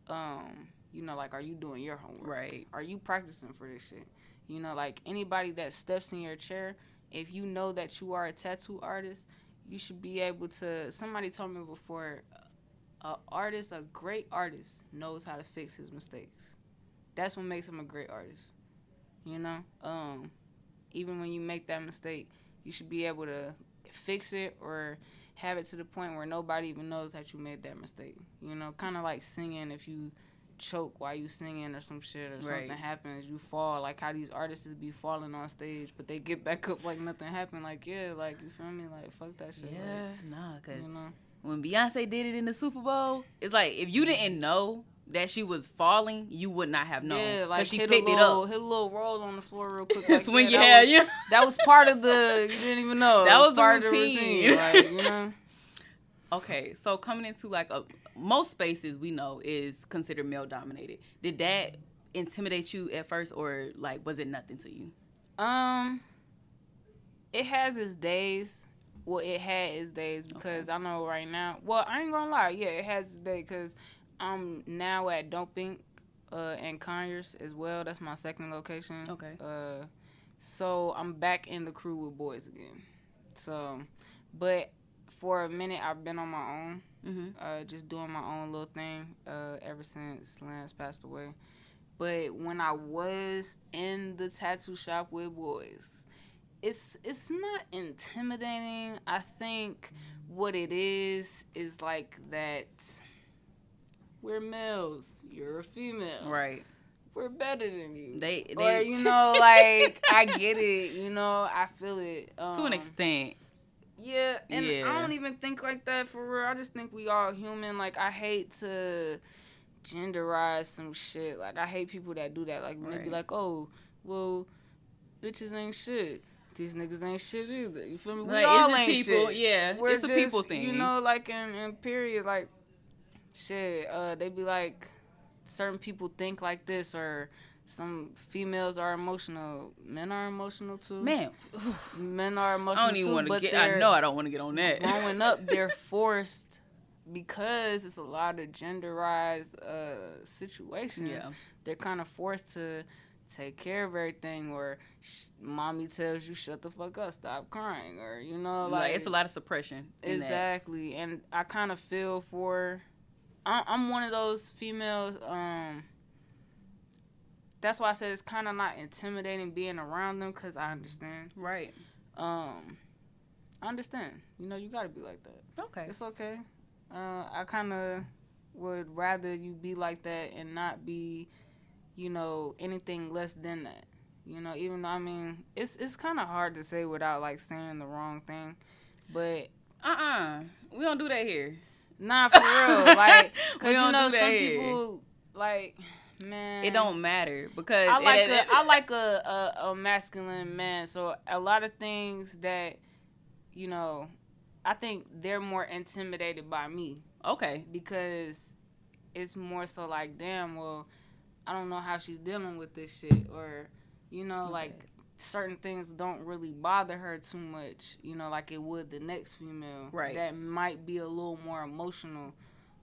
Speaker 1: You know, like, are you doing your homework?
Speaker 2: Right.
Speaker 1: Are you practicing for this shit? You know, like, anybody that steps in your chair, if you know that you are a tattoo artist, you should be able to. Somebody told me before, a great artist knows how to fix his mistakes. That's what makes him a great artist. You know, even when you make that mistake, you should be able to fix it or have it to the point where nobody even knows that you made that mistake. You know, kind of like singing. If you choke while you singing or some shit, or something happens, you fall, like how these artists be falling on stage, but they get back up like nothing happened. Like, like, you feel me? Like, fuck that shit.
Speaker 2: Cause
Speaker 1: you know,
Speaker 2: when Beyonce did it in the Super Bowl, it's like, if you didn't know that she was falling, you would not have known.
Speaker 1: Yeah, like,
Speaker 2: she picked it up.
Speaker 1: Hit a little roll on the floor real quick. Like,
Speaker 2: Swing your hair.
Speaker 1: That was part of the, you didn't even know.
Speaker 2: That was
Speaker 1: part
Speaker 2: the routine.
Speaker 1: Of the routine. Like, you know.
Speaker 2: Okay, so coming into, like, most spaces we know is considered male dominated. Did that intimidate you at first, or like was it nothing to you?
Speaker 1: It has its days. Well, it had its days because I know right now. Well, I ain't gonna lie. Yeah, it has its day because I'm now at Don't Pink and Conyers as well. That's my second location.
Speaker 2: Okay.
Speaker 1: So I'm back in the crew with boys again. So, but for a minute I've been on my own. Just doing my own little thing ever since Lance passed away. But when I was in the tattoo shop with boys, it's not intimidating. I think what it is like that we're males, you're a female.
Speaker 2: Right.
Speaker 1: We're better than you.
Speaker 2: They
Speaker 1: or, like, I get it, I feel it.
Speaker 2: To an extent.
Speaker 1: Yeah, and I don't even think like that for real. I just think we all human. Like, I hate to genderize some shit. Like, I hate people that do that. Like, when they be like, oh, well, bitches ain't shit. These niggas ain't shit either. You feel me? We all ain't people, shit.
Speaker 2: Yeah, it's a people thing.
Speaker 1: Like, in period, like, shit, they be like, certain people think like this, or some females are emotional. Men are emotional too. Men are emotional
Speaker 2: I don't even
Speaker 1: want to
Speaker 2: get. I know I don't want to get on that.
Speaker 1: Growing up, they're forced because it's a lot of genderized situations. Yeah. They're kind of forced to take care of everything, or mommy tells you shut the fuck up, stop crying, or like
Speaker 2: it's a lot of suppression.
Speaker 1: Exactly, and I kind of feel for. I'm one of those females. That's why I said it's kind of not intimidating being around them, because I understand.
Speaker 2: Right.
Speaker 1: I understand. You got to be like that.
Speaker 2: Okay.
Speaker 1: It's okay. I kind of would rather you be like that and not be, anything less than that. Even though, I mean, it's kind of hard to say without, like, saying the wrong thing. But...
Speaker 2: We don't do that here.
Speaker 1: Nah, for real. Like, because, some people, like... Man,
Speaker 2: it don't matter because
Speaker 1: I like a masculine man. So a lot of things that, I think they're more intimidated by me.
Speaker 2: Okay.
Speaker 1: Because it's more so like, damn, well, I don't know how she's dealing with this shit, or like certain things don't really bother her too much. Like it would the next female.
Speaker 2: Right.
Speaker 1: That might be a little more emotional,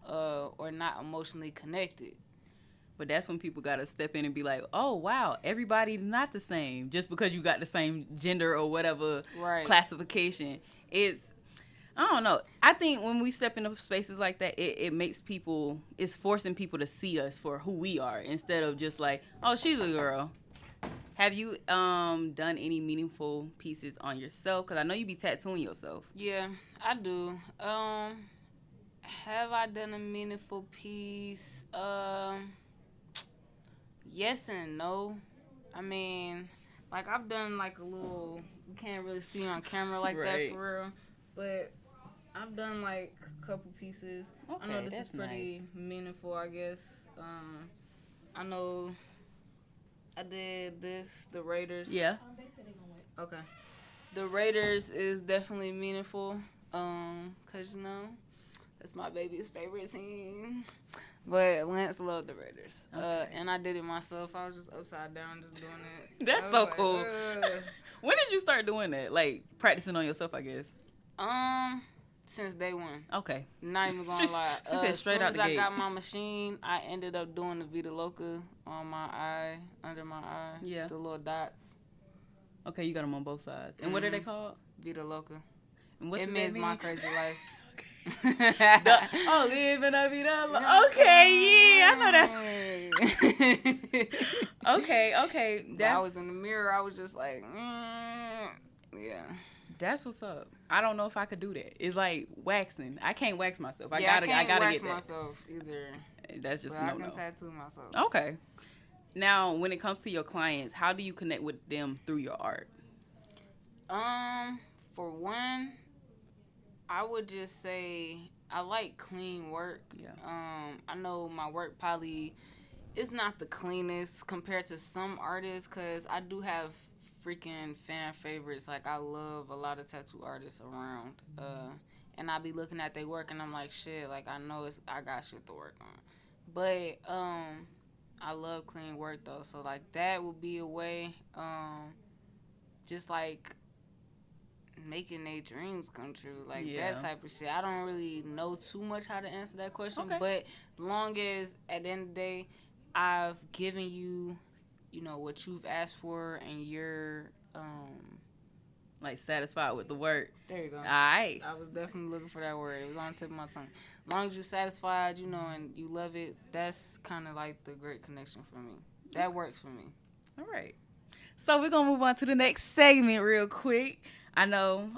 Speaker 1: or not emotionally connected.
Speaker 2: But that's when people got to step in and be like, oh, wow, everybody's not the same. Just because you got the same gender or whatever classification. I don't know. I think when we step into spaces like that, it makes people, it's forcing people to see us for who we are instead of just like, oh, she's a girl. Have you done any meaningful pieces on yourself? Because I know you be tattooing yourself.
Speaker 1: Yeah, I do. Have I done a meaningful piece? Yes and no. I mean, like, I've done, like, a little, you can't really see on camera like that for real, but I've done, like, a couple pieces.
Speaker 2: Okay,
Speaker 1: I know this is pretty meaningful, I guess. I know I did this, the Raiders.
Speaker 2: Yeah.
Speaker 1: Okay. The Raiders is definitely meaningful, because, that's my baby's favorite team. But Lance loved the Raiders. Okay. And I did it myself. I was just upside down just doing it.
Speaker 2: That's so like, cool. When did you start doing that? Like, practicing on yourself, I guess?
Speaker 1: Since day one.
Speaker 2: Okay.
Speaker 1: Not even gonna lie.
Speaker 2: She said straight out the gate.
Speaker 1: As I got my machine, I ended up doing the Vita Loca on my eye, under my eye.
Speaker 2: Yeah.
Speaker 1: The little dots.
Speaker 2: Okay, you got them on both sides. And what are they called?
Speaker 1: Vita Loca.
Speaker 2: And what
Speaker 1: it means my crazy life.
Speaker 2: Living a vida loca. Okay, yeah, I know that's. Okay.
Speaker 1: I was in the mirror. I was just like, yeah.
Speaker 2: That's what's up. I don't know if I could do that. It's like waxing. I can't wax myself. I
Speaker 1: can't
Speaker 2: gotta
Speaker 1: wax
Speaker 2: get that.
Speaker 1: myself either.
Speaker 2: That's just
Speaker 1: I
Speaker 2: no.
Speaker 1: can tattoo myself.
Speaker 2: Okay. Now, when it comes to your clients, how do you connect with them through your art?
Speaker 1: For one, I would just say I like clean work.
Speaker 2: Yeah.
Speaker 1: I know my work probably is not the cleanest compared to some artists, because I do have freaking fan favorites. Like, I love a lot of tattoo artists around. And I be looking at their work and I'm like, shit, like, I know I got shit to work on. But I I love clean work though, so like that would be a way. Just like making their dreams come true, like that type of shit. I don't really know too much how to answer that question, but long as at the end of the day, I've given you, you know, what you've asked for, and you're
Speaker 2: like satisfied with the work.
Speaker 1: There you go. All
Speaker 2: right.
Speaker 1: I was definitely looking for that word. It was on the tip of my tongue. As long as you're satisfied, you know, and you love it, that's kind of like the great connection for me. That works for me.
Speaker 2: All right. So we're going to move on to the next segment real quick. I know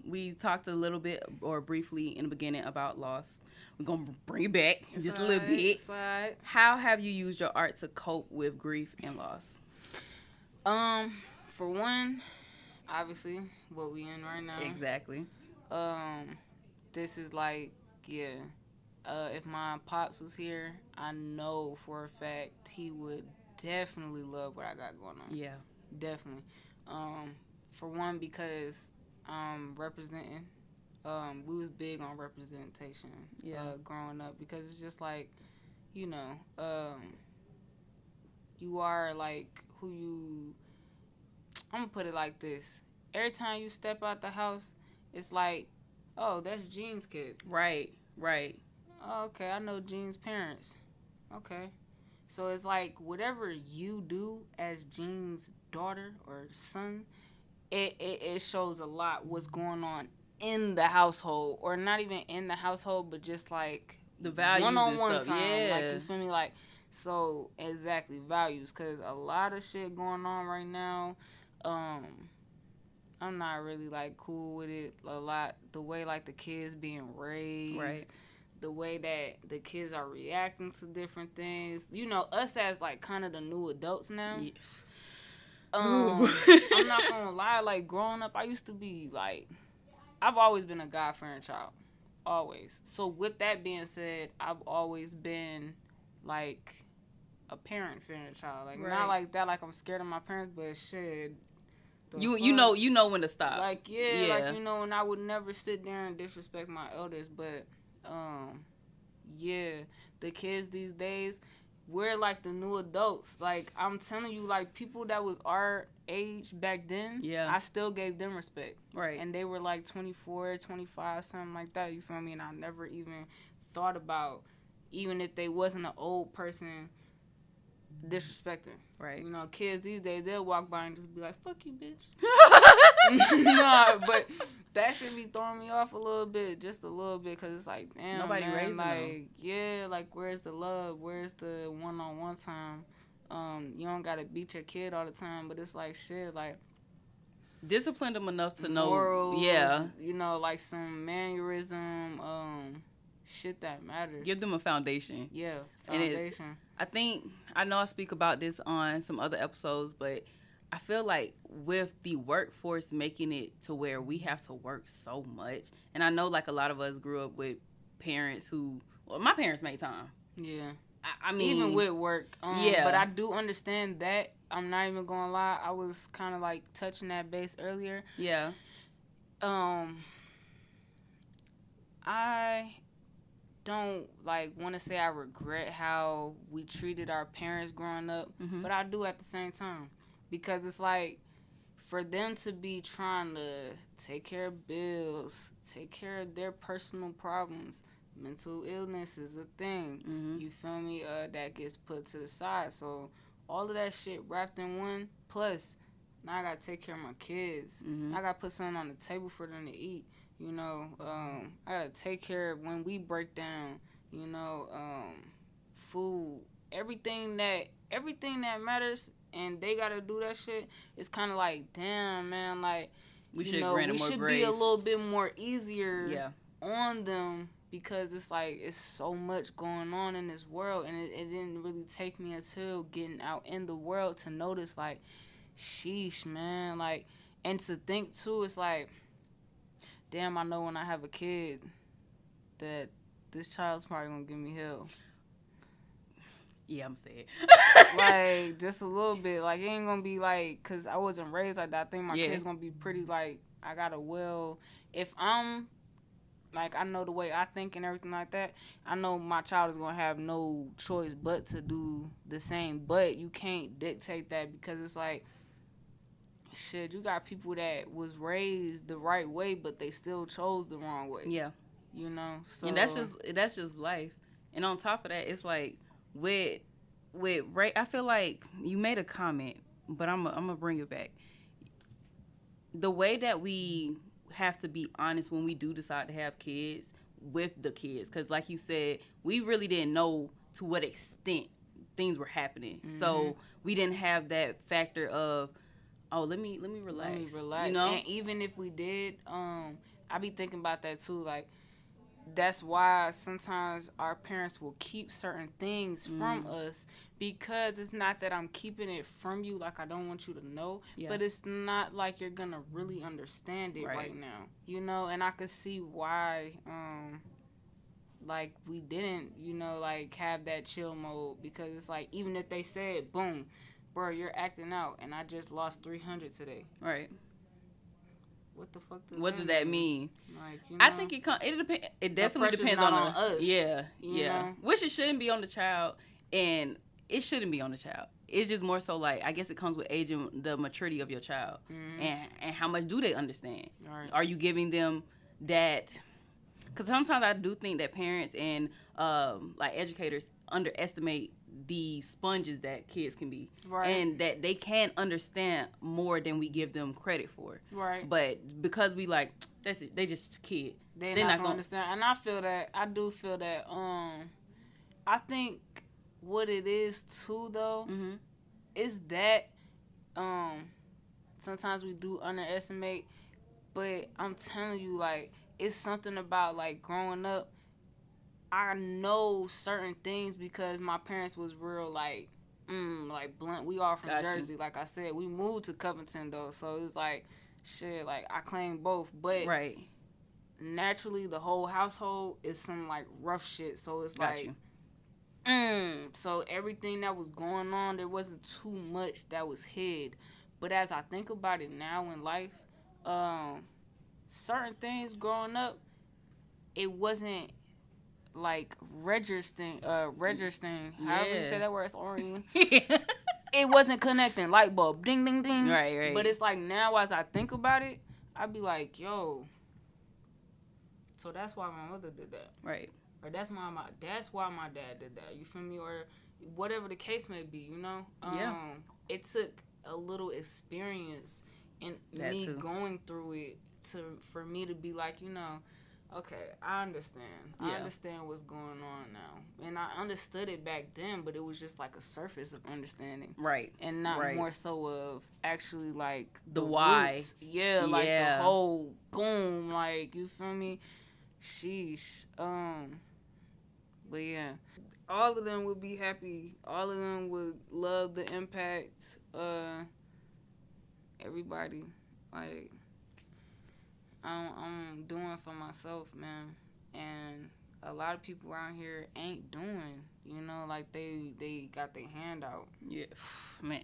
Speaker 2: we talked a little bit or briefly in the beginning about loss. We're going to bring it back just a little bit. How have you used your art to cope with grief and loss?
Speaker 1: For one, obviously, what we in right now.
Speaker 2: Exactly.
Speaker 1: This is like, if my pops was here, I know for a fact he would definitely love what I got going on.
Speaker 2: Yeah.
Speaker 1: Definitely. For one, because I'm representing. We was big on representation growing up, because it's just like, you know, you are like who you... I'm going to put it like this. Every time you step out the house, it's like, oh, that's Jean's kid.
Speaker 2: Right.
Speaker 1: Oh, okay, I know Jean's parents. Okay. So it's like whatever you do as Jean's daughter or son, it shows a lot what's going on in the household, or not even in the household, but just like
Speaker 2: the values
Speaker 1: one-on-one
Speaker 2: and stuff.
Speaker 1: time.
Speaker 2: Yeah.
Speaker 1: Like, you feel me? Like, so exactly, values, because a lot of shit going on right now. I'm not really like cool with it a lot. The way like the kids being raised,
Speaker 2: right.
Speaker 1: The way that the kids are reacting to different things. You know, us as like kind of the new adults now.
Speaker 2: Yeah.
Speaker 1: I'm not gonna lie. Like growing up, I used to be like, I've always been a God-fearing child, always. So with that being said, I've always been like a parent-fearing child. Like not like that. Like I'm scared of my parents, but shit.
Speaker 2: You know when to stop.
Speaker 1: Like, like, you know, and I would never sit there and disrespect my elders, but, the kids these days, we're like the new adults. Like, I'm telling you, like, people that was our age back then, I still gave them respect.
Speaker 2: Right.
Speaker 1: And they were like 24, 25, something like that, you feel me? And I never even thought about, even if they wasn't an old person, disrespecting.
Speaker 2: Right.
Speaker 1: You know, kids these days, they'll walk by and just be like, fuck you, bitch. Nah, but that should be throwing me off a little bit, just a little bit, because it's like, damn,
Speaker 2: nobody
Speaker 1: man,
Speaker 2: raising
Speaker 1: like,
Speaker 2: them.
Speaker 1: Yeah, like, where's the love? Where's the one-on-one time? You don't got to beat your kid all the time, but it's like, shit, like,
Speaker 2: discipline them enough to
Speaker 1: morals,
Speaker 2: know,
Speaker 1: you know, like some mannerism, shit that matters.
Speaker 2: Give them a foundation.
Speaker 1: Yeah, foundation.
Speaker 2: I know I speak about this on some other episodes, but I feel like with the workforce making it to where we have to work so much, and I know like a lot of us grew up with parents who, well, my parents made time.
Speaker 1: Yeah.
Speaker 2: I mean,
Speaker 1: even with work. But I do understand that. I'm not even gonna lie. I was kind of like touching that base earlier.
Speaker 2: Yeah.
Speaker 1: I don't like want to say I regret how we treated our parents growing up, but I do at the same time, because it's like for them to be trying to take care of bills, take care of their personal problems, mental illness is a thing. You feel me? That gets put to the side. So all of that shit wrapped in one. Plus, now I gotta take care of my kids. I gotta put something on the table for them to eat. You know, I gotta take care of when we break down. You know, food, everything that matters, and they gotta do that shit. It's kind of like, damn, man, like
Speaker 2: we should
Speaker 1: be a little bit more easier on them, because it's like it's so much going on in this world, and it didn't really take me until getting out in the world to notice, like, sheesh, man, like, and to think too, it's like, damn, I know when I have a kid that this child's probably gonna give me hell.
Speaker 2: Yeah, I'm sad.
Speaker 1: Like, just a little bit. Like, it ain't gonna be like, because I wasn't raised like that. I think my kid's gonna be pretty, like, I gotta, well, if I'm like, I know the way I think and everything like that. I know my child is going to have no choice but to do the same. But you can't dictate that because it's like, shit, you got people that was raised the right way, but they still chose the wrong way.
Speaker 2: Yeah.
Speaker 1: You know? So,
Speaker 2: and that's just life. And on top of that, it's like with Ray, I feel like you made a comment, but I'm gonna bring it back. The way that we have to be honest when we do decide to have kids with the kids, because like you said, we really didn't know to what extent things were happening. Mm-hmm. So we didn't have that factor of, oh, let me relax.
Speaker 1: Let me relax.
Speaker 2: You know?
Speaker 1: And even if we did, I be thinking about that too. Like, that's why sometimes our parents will keep certain things from us, because it's not that I'm keeping it from you, like I don't want you to know, but it's not like you're gonna really understand it right now, you know. And I could see why like we didn't, you know, like have that chill mode, because it's like, even if they said, boom, bro, you're acting out and I just lost 300 today,
Speaker 2: right?
Speaker 1: What the fuck
Speaker 2: does that mean?
Speaker 1: Like, you know,
Speaker 2: I think it definitely depends on
Speaker 1: us.
Speaker 2: Yeah.
Speaker 1: Know?
Speaker 2: Which it shouldn't be on the child, and it shouldn't be on the child. It's just more so like, I guess it comes with age and the maturity of your child, and how much do they understand? Right. Are you giving them that? Because sometimes I do think that parents and like educators underestimate the sponges that kids can be, and that they can understand more than we give them credit for. Right. But because we like, that's it, they just kid.
Speaker 1: They're not gonna understand. And I feel that. I do feel that. I think what it is too, though, is that sometimes we do underestimate. But I'm telling you, like, it's something about, like, growing up. I know certain things because my parents was real, like blunt. We all from Jersey. Like I said, we moved to Covington, though. So it's like, shit, like, I claim both. But naturally, the whole household is some, like, rough shit. So it's so everything that was going on, there wasn't too much that was hid. But as I think about it now in life, certain things growing up, it wasn't, like, registering, however you say that word, it's Orion. It wasn't connecting, light bulb, ding, ding, ding. Right. But it's like, now as I think about it, I be like, yo, so that's why my mother did that. Right. Or that's why my dad did that. You feel me? Or whatever the case may be, you know? It took a little experience in me going through it for me to be like, you know, okay, I understand. Yeah. I understand what's going on now. And I understood it back then, but it was just like a surface of understanding. Right. And not more so of actually, like, the why. Roots. Yeah, like the whole boom, like, you feel me? Sheesh. But yeah. All of them would be happy. All of them would love the impact. Everybody. Like, I'm doing for myself, man, and a lot of people around here ain't doing, you know, like they got their hand out. Yeah, man.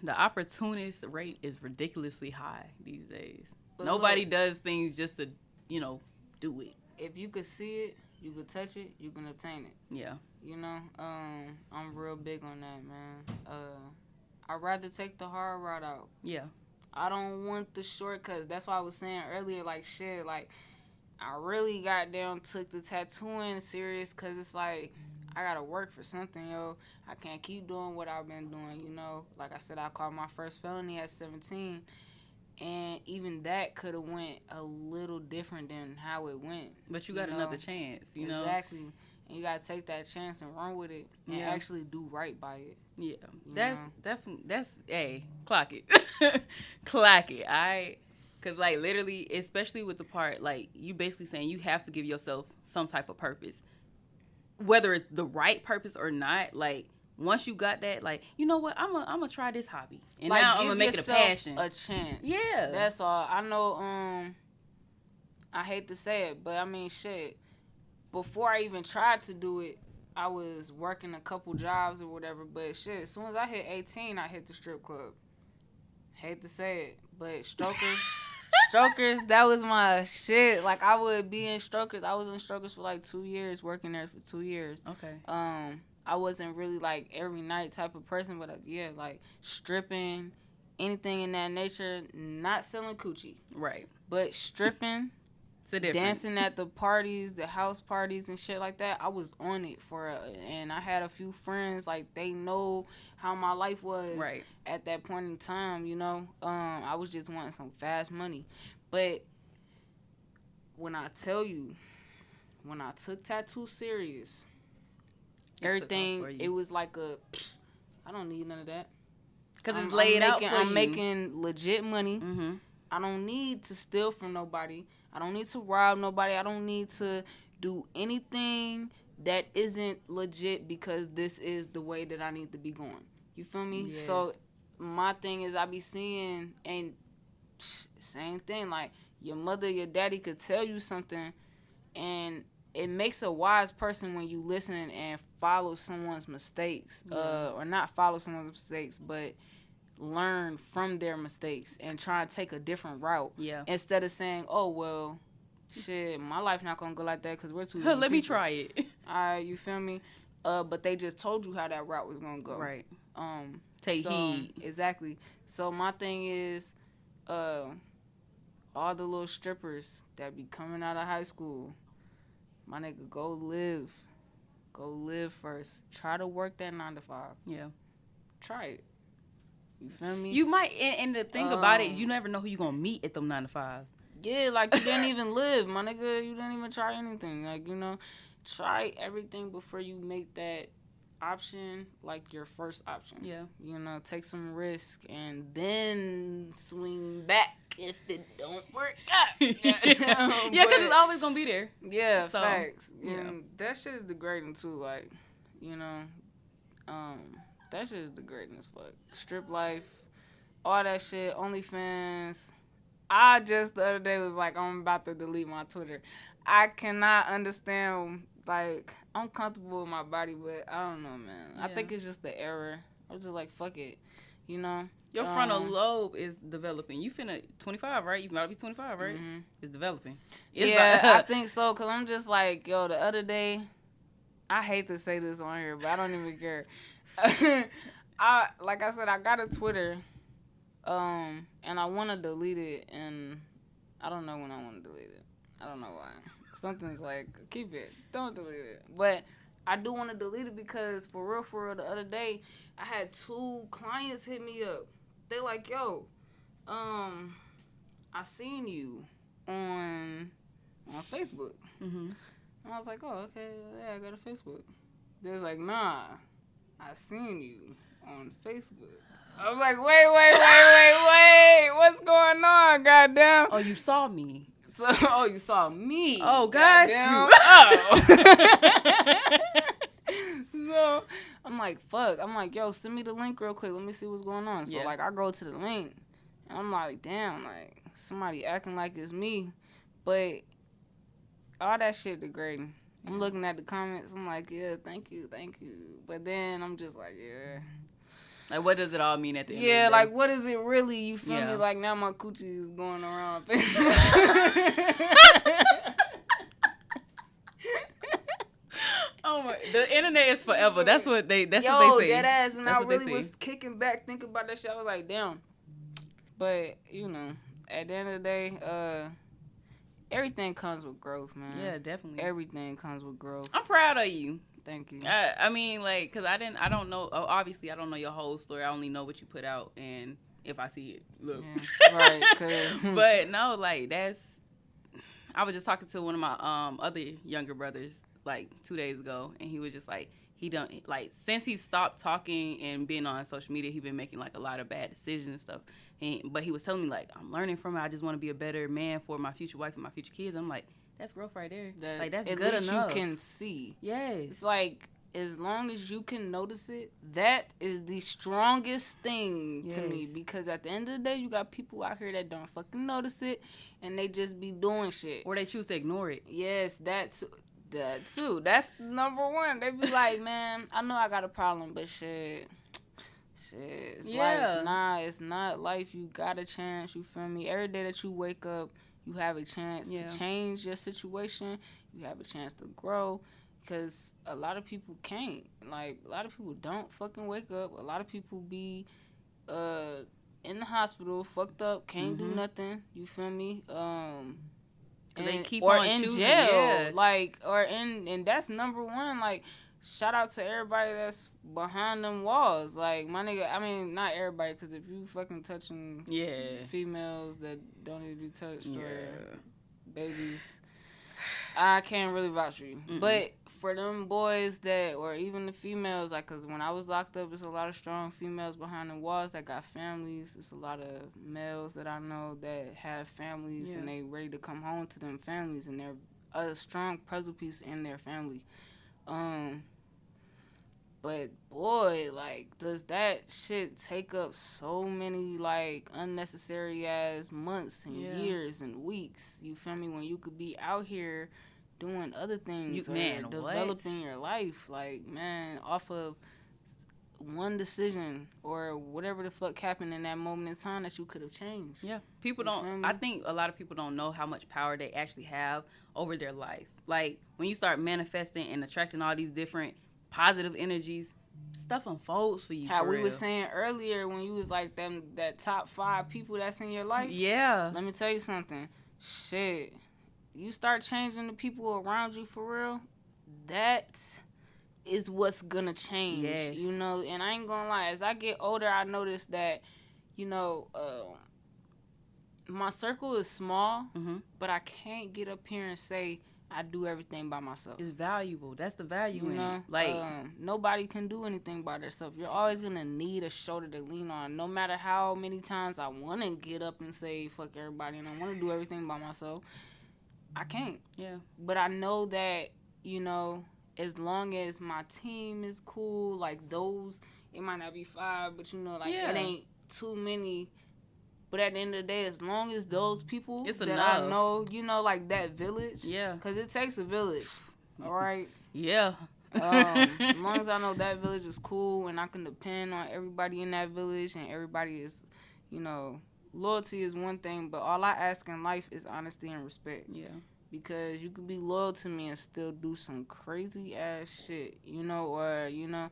Speaker 1: The opportunist rate is ridiculously high these days. Nobody does things just to, you know, do it. If you could see it, you could touch it, you can obtain it. Yeah. You know, I'm real big on that, man. I'd rather take the hard route out. Yeah. I don't want the shortcuts. That's why I was saying earlier, like, shit, like, I really took the tattooing serious, because it's like, I gotta work for something, yo. I can't keep doing what I've been doing, you know. Like I said, I caught my first felony at 17, and even that could have went a little different than how it went. But you got another chance, you know. Exactly. And you gotta take that chance and run with it and actually do right by it. Yeah, that's hey, clock it, clock it. Cause, like, literally, especially with the part, like, you basically saying you have to give yourself some type of purpose, whether it's the right purpose or not. Like, once you got that, like, you know what, I'm gonna try this hobby, and like, now I'm gonna make it a passion, a chance. Yeah, that's all. I know. I hate to say it, but I mean, shit. Before I even tried to do it, I was working a couple jobs or whatever, but shit, as soon as I hit 18, I hit the strip club. Hate to say it, but strokers Strokers, that was my shit. Like, I would be in Strokers. I was in Strokers for like 2 years, working there for 2 years.
Speaker 2: Okay.
Speaker 1: I wasn't really like every night type of person, but yeah, like stripping, anything in that nature. Not selling coochie,
Speaker 2: Right.
Speaker 1: but stripping,
Speaker 2: It's a difference.
Speaker 1: dancing at the parties, the house parties and shit like that. I was on it and I had a few friends, like, they know how my life was
Speaker 2: Right.
Speaker 1: at that point in time, you know. I was just wanting some fast money. But when I tell you, when I took tattoo serious, everything, it was like I don't need none of that.
Speaker 2: Because it's laid out for
Speaker 1: I'm
Speaker 2: you.
Speaker 1: making legit money.
Speaker 2: Mm-hmm.
Speaker 1: I don't need to steal from nobody. I don't need to rob nobody. I don't need to do anything that isn't legit because this is the way that I need to be going. You feel me?
Speaker 2: Yes.
Speaker 1: So my thing is I be seeing, and same thing, like your mother, your daddy could tell you something, and it makes a wise person when you listen and follow someone's mistakes, or not follow someone's mistakes, but learn from their mistakes and try to take a different route.
Speaker 2: Yeah.
Speaker 1: Instead of saying, "Oh well, shit, my life not gonna go like that because we're too."
Speaker 2: Let me try it.
Speaker 1: All right, you feel me? But they just told you how that route was gonna go.
Speaker 2: Right. Take heed.
Speaker 1: Exactly. So my thing is, all the little strippers that be coming out of high school, my nigga, go live first. Try to work that 9 to 5.
Speaker 2: Yeah.
Speaker 1: Try it. You feel me?
Speaker 2: You might, and the thing about it, you never know who you gonna meet at them 9 to 5s.
Speaker 1: Yeah, like you didn't even live, my nigga. You didn't even try anything. Like, you know, try everything before you make that option like your first option.
Speaker 2: Yeah.
Speaker 1: You know, take some risk and then swing back if it don't work out.
Speaker 2: Yeah, because it's always gonna be there.
Speaker 1: Yeah,
Speaker 2: So,
Speaker 1: facts.
Speaker 2: yeah.
Speaker 1: And that shit is degrading too. Like, you know, that shit is degrading as fuck. Strip life, all that shit. OnlyFans. I just the other day was like, I'm about to delete my Twitter. I cannot understand. Like, I'm comfortable with my body, but I don't know, man.
Speaker 2: Yeah.
Speaker 1: I think it's just the error. I was just like, fuck it, you know.
Speaker 2: Your frontal lobe is developing. You finna 25, right? You about to be 25, right?
Speaker 1: Mm-hmm.
Speaker 2: It's developing. It's
Speaker 1: I think so, because I'm just like, yo, the other day, I hate to say this on here, but I don't even care. Like I said, I got a Twitter, and I want to delete it, and I don't know when I want to delete it. I don't know why. Something's like, keep it, don't delete it. But I do want to delete it because, for real, the other day, I had 2 clients hit me up. They like, yo, I seen you on Facebook.
Speaker 2: Mm-hmm.
Speaker 1: And I was like, oh, okay, yeah, I got a Facebook. They was like, nah, I seen you on Facebook. I was like, wait, what's going on, goddamn?
Speaker 2: Oh, you saw me.
Speaker 1: So, you saw me.
Speaker 2: Oh, gosh.
Speaker 1: So, I'm like, fuck. I'm like, yo, send me the link real quick. Let me see what's going on. So,
Speaker 2: Yeah.
Speaker 1: like, I go to the link, and I'm like, damn, like, somebody acting like it's me. But all that shit degrading. I'm looking at the comments. I'm like, yeah, thank you. But then I'm just like, yeah.
Speaker 2: Like, what does it all mean at the end of the day?
Speaker 1: Yeah, like, what is it really? You feel
Speaker 2: Yeah.
Speaker 1: me? Like, now my coochie is going around.
Speaker 2: Oh my! The internet is forever. That's what they say.
Speaker 1: Dead ass, and
Speaker 2: That's
Speaker 1: I
Speaker 2: what they
Speaker 1: really
Speaker 2: say.
Speaker 1: was kicking back, thinking about that shit. I was like, damn. But, you know, at the end of the day, everything comes with growth, man.
Speaker 2: Yeah, definitely.
Speaker 1: Everything comes with growth.
Speaker 2: I'm proud of you.
Speaker 1: Thank you.
Speaker 2: I mean, like, cause I don't know. Obviously, I don't know your whole story. I only know what you put out, and if I see it, look.
Speaker 1: Yeah, right.
Speaker 2: But no, like, I was just talking to one of my other younger brothers like 2 days ago, and he was just like, he don't, like, since he stopped talking and being on social media, he been making like a lot of bad decisions and stuff. But he was telling me, like, I'm learning from it. I just want to be a better man for my future wife and my future kids. I'm like, that's growth right there. Like, that's good enough.
Speaker 1: At least you can see.
Speaker 2: Yes.
Speaker 1: It's like, as long as you can notice it, that is the strongest thing to me. Because at the end of the day, you got people out here that don't fucking notice it, and they just be doing shit.
Speaker 2: Or they choose to ignore it.
Speaker 1: Yes, that too. That's number one. They be like, man, I know I got a problem, but shit, shit, it's
Speaker 2: Yeah.
Speaker 1: life. Nah, it's not life. You got a chance, you feel me? Every day that you wake up, you have a chance to change your situation. You have a chance to grow. Because a lot of people can't. Like, a lot of people don't fucking wake up. A lot of people be in the hospital, fucked up, can't do nothing. You feel me?
Speaker 2: And they keep
Speaker 1: or
Speaker 2: on
Speaker 1: in
Speaker 2: choosing,
Speaker 1: jail, like, or and that's number one. Like, shout out to everybody that's behind them walls. Like, my nigga, I mean, not everybody, because if you fucking touching females that don't need to be touched or babies, I can't really vouch for you. But for them boys that, or even the females, like, because when I was locked up, there's a lot of strong females behind the walls that got families. It's a lot of males that I know that have families and they ready to come home to them families, and they're a strong puzzle piece in their family. But boy, like, does that shit take up so many, like, unnecessary ass months and years and weeks, you feel me, when you could be out here doing other things developing your life, like, man, off of one decision or whatever the fuck happened in that moment in time that you could have changed.
Speaker 2: Yeah, people don't, I think a lot of people don't know how much power they actually have over their life. Like, when you start manifesting and attracting all these different positive energies, stuff unfolds for you.
Speaker 1: How we were saying earlier when you was like that top 5 people that's in your life.
Speaker 2: Yeah.
Speaker 1: Let me tell you something. Shit. You start changing the people around you for real, that is what's gonna change.
Speaker 2: Yes.
Speaker 1: You know, and I ain't gonna lie, as I get older, I notice that, you know, my circle is small, but I can't get up here and say I do everything by myself.
Speaker 2: It's valuable. That's the value in it.
Speaker 1: Like, nobody can do anything by themselves. You're always gonna need a shoulder to lean on. No matter how many times I want to get up and say fuck everybody and I want to do everything by myself, I can't.
Speaker 2: Yeah.
Speaker 1: But I know that, you know, as long as my team is cool, like those, it might not be 5, but you know, like it ain't too many. But at the end of the day, as long as those people
Speaker 2: it's
Speaker 1: that
Speaker 2: enough.
Speaker 1: I know, you know, like that village.
Speaker 2: Yeah.
Speaker 1: Because it takes a village. All right?
Speaker 2: Yeah.
Speaker 1: As long as I know that village is cool and I can depend on everybody in that village and everybody is, you know, loyalty is one thing, but all I ask in life is honesty and respect.
Speaker 2: Yeah.
Speaker 1: Because you could be loyal to me and still do some crazy ass shit, you know, or, you know.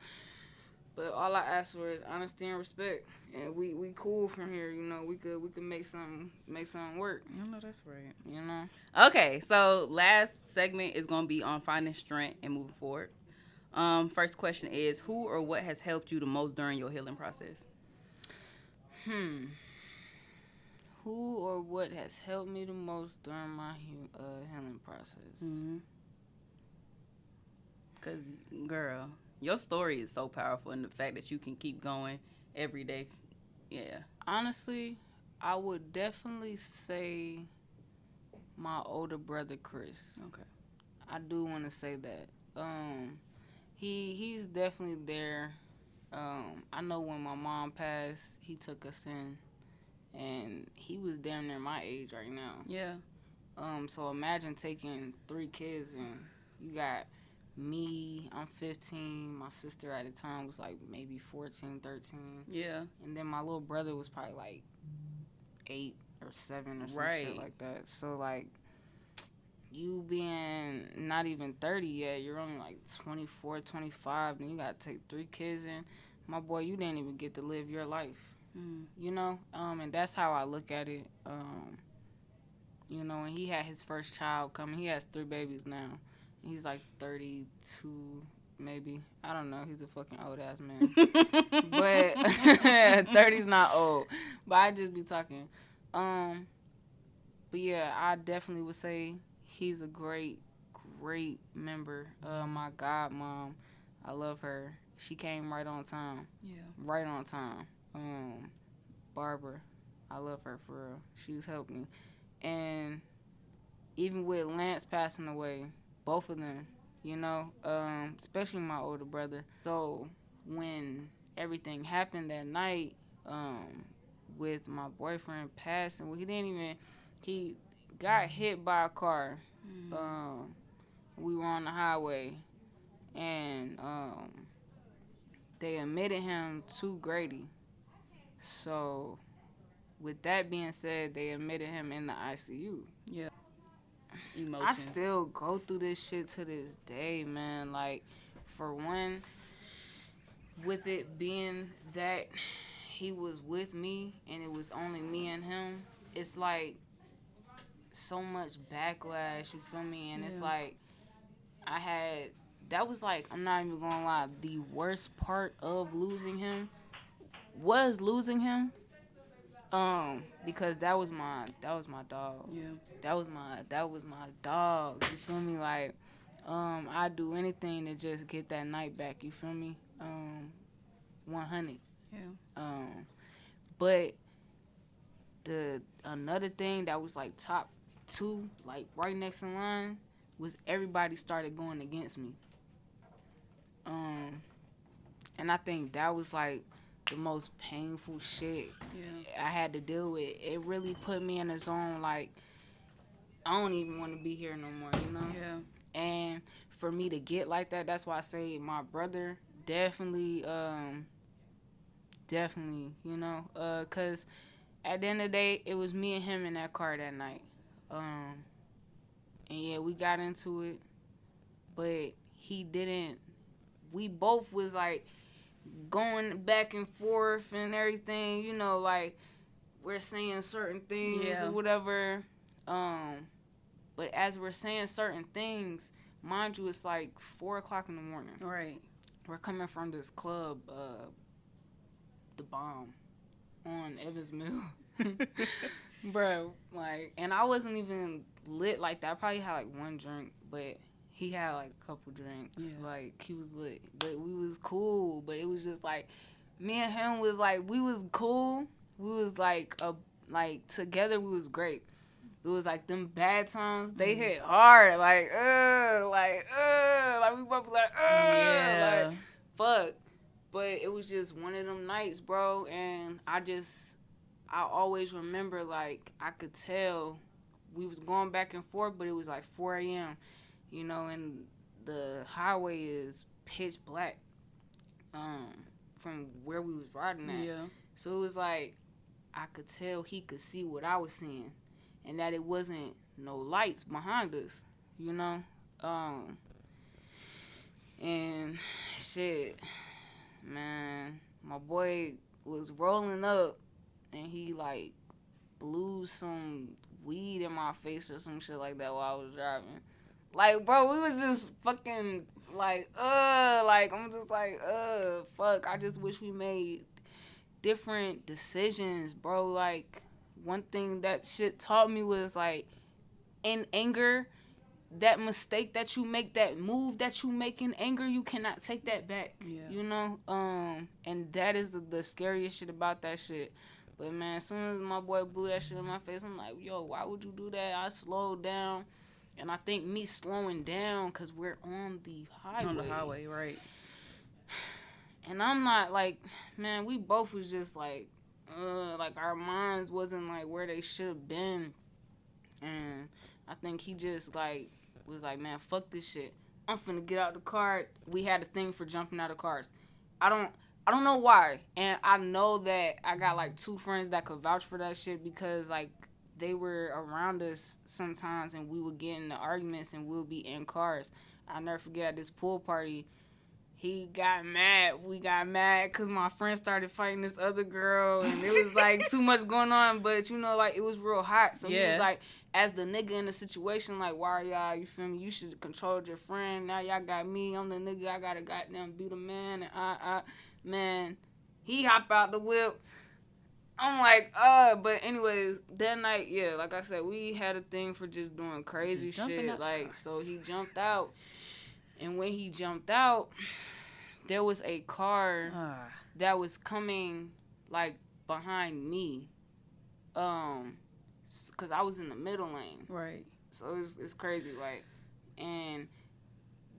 Speaker 1: But all I ask for is honesty and respect, and we cool from here. You know, we could make something work.
Speaker 2: I know that's right.
Speaker 1: You know.
Speaker 2: Okay, so last segment is gonna be on finding strength and moving forward. First question is, who or what has helped you the most during your healing process?
Speaker 1: Who or what has helped me the most during my healing process?
Speaker 2: Cause girl, your story is so powerful, and the fact that you can keep going every day. Yeah.
Speaker 1: Honestly, I would definitely say my older brother, Chris.
Speaker 2: Okay.
Speaker 1: I do want to say that. He's definitely there. I know when my mom passed, he took us in, and he was damn near my age right now.
Speaker 2: Yeah.
Speaker 1: So imagine taking 3 kids, and you got me, I'm 15, my sister at the time was like maybe 14, 13.
Speaker 2: Yeah.
Speaker 1: And then my little brother was probably like 8 or 7 or some shit like that. So, like, you being not even 30 yet, you're only like 24, 25, and you got to take 3 kids in. My boy, you didn't even get to live your life. You know? And that's how I look at it. You know, when he had his first child coming, he has 3 babies now. He's like 32, maybe. I don't know. He's a fucking old ass man. But 30's not old. But I just be talking. But yeah, I definitely would say he's a great member. My godmom, I love her. She came right on time.
Speaker 2: Yeah.
Speaker 1: Right on time. Barbara, I love her for real. She's helped me. And even with Lance passing away, both of them, you know, especially my older brother. So when everything happened that night, with my boyfriend passing, well, he got hit by a car. We were on the highway, and they admitted him to Grady. So, with that being said, they admitted him in the ICU.
Speaker 2: Yeah.
Speaker 1: I
Speaker 2: Emotions.
Speaker 1: still go through this shit to this day, man. Like, for one, with it being that he was with me and it was only me and him, it's like so much backlash, you feel me? And it's like, that was like, I'm not even gonna lie, the worst part of losing him was losing him. Because that was my dog.
Speaker 2: Yeah.
Speaker 1: That was my dog. You feel me? Like, I'd do anything to just get that night back. You feel me? 100.
Speaker 2: Yeah.
Speaker 1: But the another thing that was like top two, like right next in line, was everybody started going against me. And I think that was like the most painful shit I had to deal with. It really put me in a zone like I don't even want to be here no more, you know?
Speaker 2: Yeah.
Speaker 1: And for me to get like that, that's why I say my brother definitely, you know, cause at the end of the day, it was me and him in that car that night. And yeah, we got into it, but he didn't. We both was like going back and forth and everything, you know, like we're saying certain things or whatever. But as we're saying certain things, mind you, it's like 4:00 in the morning.
Speaker 2: Right.
Speaker 1: We're coming from this club, the Bomb, on Evans Mill. Bro, like, and I wasn't even lit like that. I probably had like one drink, but he had like a couple drinks.
Speaker 2: Yeah.
Speaker 1: Like, he was lit. But we was cool. But it was just like, me and him was like, we was cool. We was like, together we was great. It was like them bad times, they hit hard. Like we both be like,
Speaker 2: Yeah.
Speaker 1: like, fuck. But it was just one of them nights, bro. And I always remember, like, I could tell we was going back and forth, but it was like 4 a.m., you know, and the highway is pitch black from where we was riding at.
Speaker 2: Yeah.
Speaker 1: So it was like, I could tell he could see what I was seeing, and that it wasn't no lights behind us, you know? And shit, man, my boy was rolling up, and he, like, blew some weed in my face or some shit like that while I was driving. Like, bro, we was just fucking, like, I'm just like, fuck. I just wish we made different decisions, bro. Like, one thing that shit taught me was, like, in anger, that mistake that you make, that move that you make in anger, you cannot take that back.
Speaker 2: Yeah.
Speaker 1: You know? And that is the scariest shit about that shit. But, man, as soon as my boy blew that shit in my face, I'm like, yo, why would you do that? I slowed down. And I think me slowing down, because we're on the highway.
Speaker 2: On the highway, right.
Speaker 1: And I'm not, like, man, we both was just, like our minds wasn't, like, where they should have been. And I think he just, like, was like, man, fuck this shit. I'm finna get out the car. We had a thing for jumping out of cars. I don't know why. And I know that I got, like, 2 friends that could vouch for that shit because, like, they were around us sometimes and we would get into arguments and we'll be in cars. I'll never forget at this pool party, he got mad. We got mad because my friend started fighting this other girl and it was, like, too much going on. But, you know, like, it was real hot. So he was like, as the nigga in the situation, like, why are y'all, you feel me? You should have controlled your friend. Now y'all got me. I'm the nigga. I got to goddamn beat a man. And man, he hop out the whip. I'm like, but anyways, that night, yeah, like I said, we had a thing for just doing crazy shit. Like, so he jumped out. And when he jumped out, there was a car that was coming, like, behind me. Because I was in the middle lane.
Speaker 2: Right.
Speaker 1: So it's crazy, like, and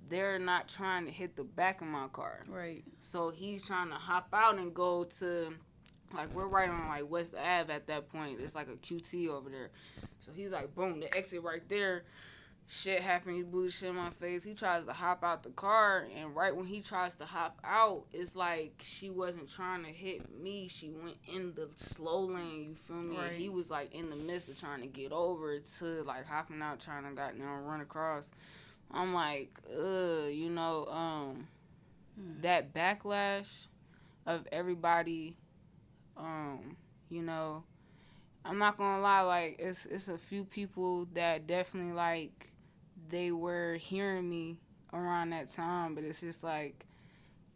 Speaker 1: they're not trying to hit the back of my car.
Speaker 2: Right.
Speaker 1: So he's trying to hop out and go to, like, we're right on, like, West Ave at that point. It's like a QT over there. So he's like, boom, the exit right there. shit happened. He blew the shit in my face. He tries to hop out the car, and right when he tries to hop out, it's like she wasn't trying to hit me. She went in the slow lane. You feel me?
Speaker 2: Right.
Speaker 1: And he was like in the midst of trying to get over to like hopping out, trying to goddamn run across. I'm like, you know, that backlash of everybody, you know, I'm not gonna lie, like it's a few people that definitely like they were hearing me around that time, but it's just like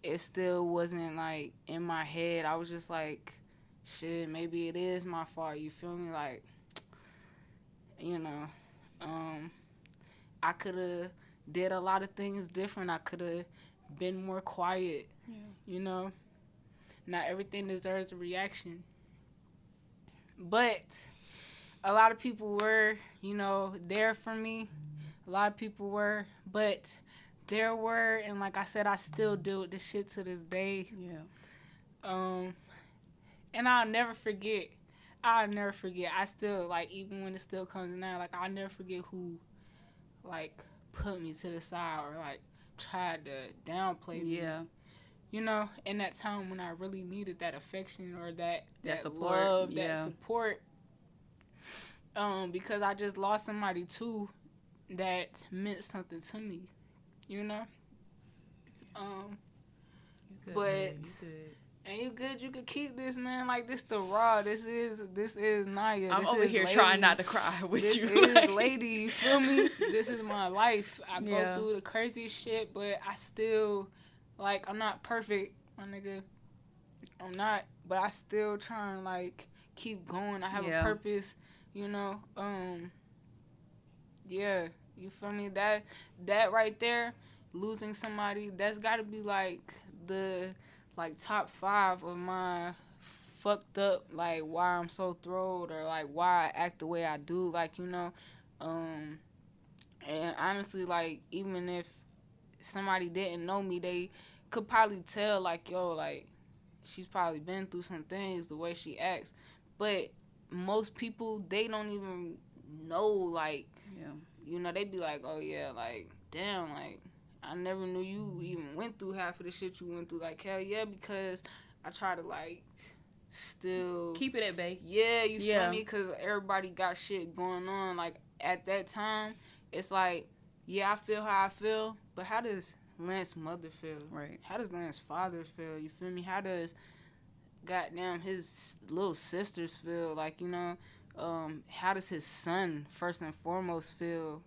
Speaker 1: it still wasn't like in my head. I was just like, shit, maybe it is my fault. You feel me? Like, you know, I could have did a lot of things different. I could have been more quiet.
Speaker 2: Yeah.
Speaker 1: You know, not everything deserves a reaction, but a lot of people were, you know, there for me. A lot of people were, but there were, and like I said, I still deal with this shit to this day.
Speaker 2: Yeah.
Speaker 1: And I'll never forget. I'll never forget. I still, like, even when it still comes now, like, I'll never forget who, like, put me to the side or, like, tried to downplay me.
Speaker 2: Yeah.
Speaker 1: You know, in that time when I really needed that affection or that
Speaker 2: support.
Speaker 1: love,
Speaker 2: Yeah.
Speaker 1: that support. Because I just lost somebody, too, that meant something to me. You know?
Speaker 2: Good,
Speaker 1: but...
Speaker 2: man. You good.
Speaker 1: And you good? You could keep this, man. Like, this the raw. This is Niyah.
Speaker 2: I'm
Speaker 1: this
Speaker 2: over
Speaker 1: is
Speaker 2: here
Speaker 1: lady.
Speaker 2: trying not to cry with
Speaker 1: this
Speaker 2: you.
Speaker 1: This is lady. You feel me? This is my life. I go
Speaker 2: Yeah.
Speaker 1: through the craziest shit, but I still, like, I'm not perfect, my nigga. I'm not, but I still try and, like, keep going. I have a purpose, you know. Yeah, you feel me? That right there, losing somebody, that's got to be, like, the... like top 5 of my fucked up, like why I'm so thrilled or like why I act the way I do, like, you know, and honestly, like, even if somebody didn't know me, they could probably tell, like, yo, like, she's probably been through some things the way she acts, but most people, they don't even know, like, you know, they be like, oh yeah, like, damn, like, I never knew you even went through half of the shit you went through. Like, hell yeah, because I try to, like, still...
Speaker 2: keep it at bay.
Speaker 1: Yeah, you feel me? Because everybody got shit going on. Like, at that time, it's like, yeah, I feel how I feel, but how does Lance's mother feel?
Speaker 2: Right.
Speaker 1: How does Lance's father feel? You feel me? How does, goddamn, his little sisters feel? Like, you know, how does his son, first and foremost, feel?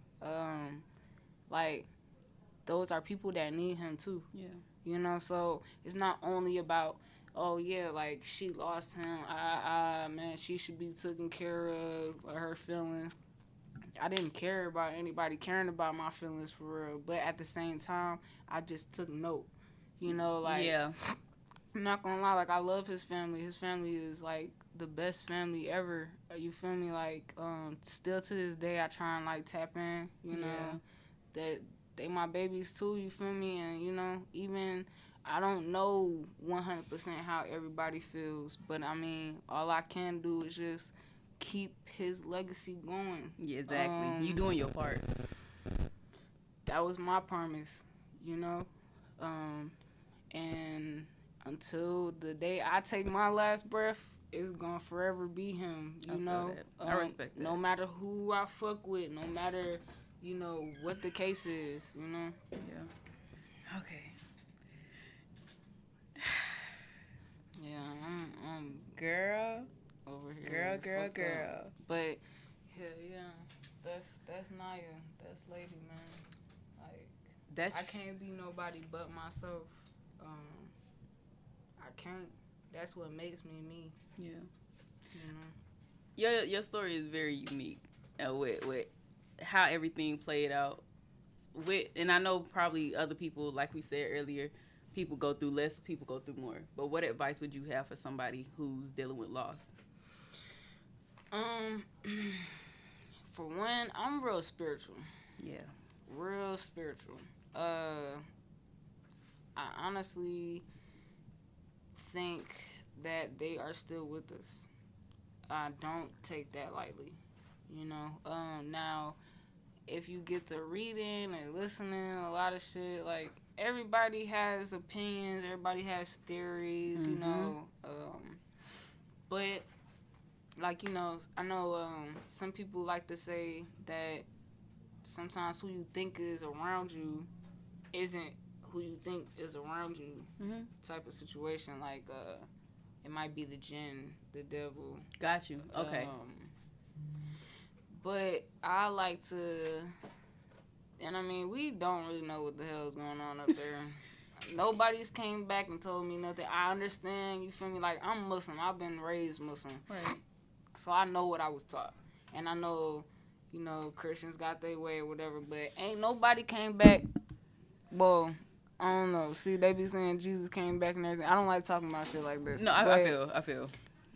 Speaker 1: Like... those are people that need him too.
Speaker 2: Yeah.
Speaker 1: You know, so it's not only about, oh yeah, like she lost him. Man, she should be taken care of her feelings. I didn't care about anybody caring about my feelings for real. But at the same time, I just took note. You know, like, I'm not gonna lie, like, I love his family. His family is like the best family ever. You feel me? Like, still to this day, I try and like tap in. You know, that they my babies too. You feel me? And you know, even I don't know 100% how everybody feels, but I mean, all I can do is just keep his legacy going.
Speaker 2: Yeah, exactly. You doing your part.
Speaker 1: That was my promise, you know. And until the day I take my last breath, it's gonna forever be him. You know,
Speaker 2: I respect that.
Speaker 1: No matter who I fuck with, no matter, you know, what the case is. You know.
Speaker 2: Yeah. Okay.
Speaker 1: Yeah, I'm
Speaker 2: girl
Speaker 1: over here.
Speaker 2: Girl.
Speaker 1: But yeah, that's Niyah. That's lady, man. Like, I can't be nobody but myself. I can't. That's what makes me me.
Speaker 2: Yeah.
Speaker 1: You know.
Speaker 2: Your story is very unique. With how everything played out. And I know probably other people, like we said earlier, people go through less, people go through more. But what advice would you have for somebody who's dealing with loss?
Speaker 1: For one, I'm real spiritual.
Speaker 2: Yeah.
Speaker 1: Real spiritual. I honestly think that they are still with us. I don't take that lightly. You know. Now, if you get to reading or listening, a lot of shit, like, everybody has opinions, everybody has theories, you know, but, like, you know, I know some people like to say that sometimes who you think is around you isn't who you think is around you, type of situation. Like, it might be the jinn, the devil.
Speaker 2: Got you. Okay.
Speaker 1: But I like to, and I mean, we don't really know what the hell is going on up there. Nobody's came back and told me nothing. I understand, you feel me? Like, I'm Muslim. I've been raised Muslim.
Speaker 2: Right.
Speaker 1: So I know what I was taught. And I know, you know, Christians got their way or whatever, but ain't nobody came back. Well, I don't know. See, they be saying Jesus came back and everything. I don't like talking about shit like this.
Speaker 2: No, I feel.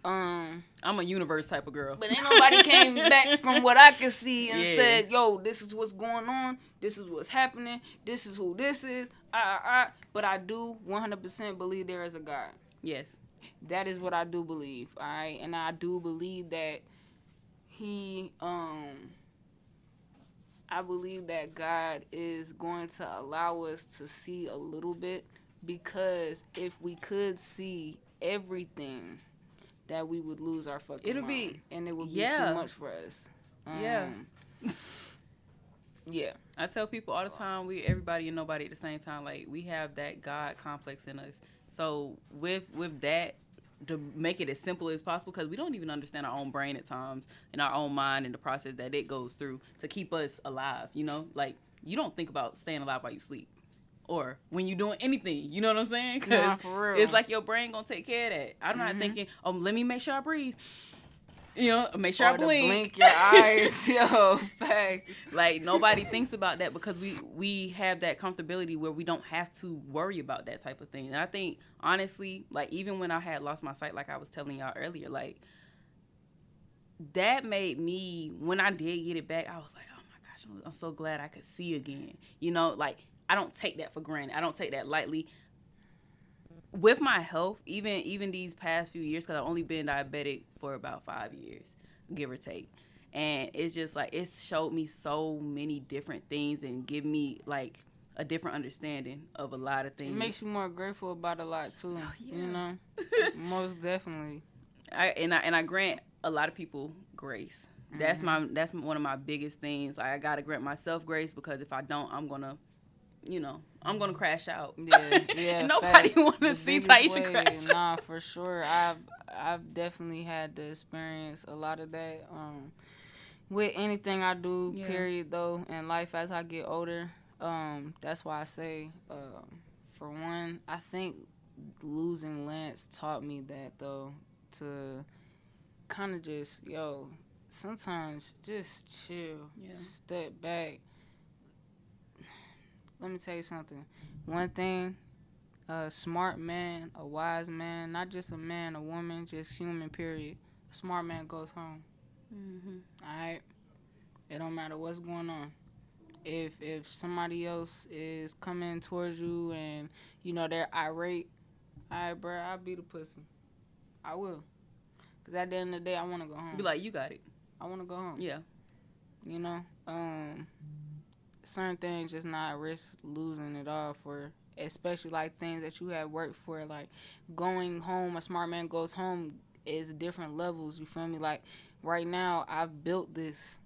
Speaker 2: I'm a universe type of girl.
Speaker 1: But ain't nobody came back from what I could see and said, yo, this is what's going on. This is what's happening. This is who this is. But I do 100% believe there is a God.
Speaker 2: Yes.
Speaker 1: That is what I do believe, all right? And I do believe that he, I believe that God is going to allow us to see a little bit, because if we could see everything, that we would lose our fucking mind. And it would be too much for us. Yeah.
Speaker 2: I tell people all the time, everybody and nobody at the same time, like, we have that God complex in us. So with that, to make it as simple as possible, because we don't even understand our own brain at times and our own mind and the process that it goes through to keep us alive, you know? Like, you don't think about staying alive while you sleep or when you're doing anything, you know what I'm saying?
Speaker 1: Nah, for real.
Speaker 2: It's like your brain gonna take care of that. I'm not thinking, oh, let me make sure I breathe. You know, make sure I blink.
Speaker 1: Blink your eyes, yo, facts.
Speaker 2: Like, nobody thinks about that because we have that comfortability where we don't have to worry about that type of thing. And I think, honestly, like, even when I had lost my sight, like I was telling y'all earlier, like, that made me, when I did get it back, I was like, oh my gosh, I'm so glad I could see again. You know, like, I don't take that for granted. I don't take that lightly. With my health, even these past few years, because I've only been diabetic for about 5 years, give or take. And it's just like, it's showed me so many different things and give me like a different understanding of a lot of things.
Speaker 1: It makes you more grateful about a lot too. Oh, yeah. You know, most definitely.
Speaker 2: I grant a lot of people grace. That's one of my biggest things. Like, I gotta grant myself grace, because if I don't, I'm gonna crash out. Yeah. And nobody want to see Taisha crash out.
Speaker 1: Nah, for sure. I've definitely had to experience a lot of that. With anything I do, period, though, in life as I get older. That's why I say, for one, I think losing Lance taught me that, though, to kind of just, sometimes just chill, step back. Let me tell you something. One thing, a smart man, a wise man, not just a man, a woman, just human, period. A smart man goes home. All right? It don't matter what's going on. If somebody else is coming towards you and, they're irate, all right, bro, I'll be the pussy. I will. Because at the end of the day, I want to go home.
Speaker 2: Be like, you got it.
Speaker 1: I want to go home.
Speaker 2: Yeah.
Speaker 1: Certain things just not risk losing it all for, especially like things that you have worked for, like going home. A smart man goes home is different levels. You feel me? Like right now, I've built this,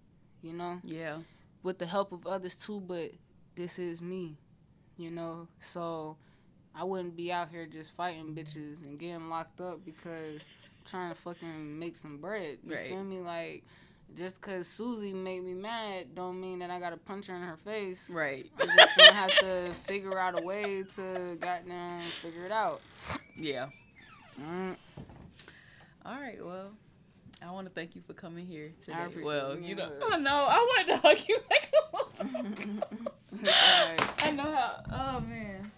Speaker 2: Yeah.
Speaker 1: with the help of others too, but this is me, So I wouldn't be out here just fighting bitches and getting locked up because I'm trying to fucking make some bread. You feel me? Like, just because Susie made me mad don't mean that I got to punch her in her face.
Speaker 2: Right.
Speaker 1: I'm just going to have to figure out a way to goddamn figure it out.
Speaker 2: Yeah. All right, well, I want to thank you for coming here today.
Speaker 1: I appreciate it.
Speaker 2: I know, I wanted to hug you like a long time. I know how, oh man.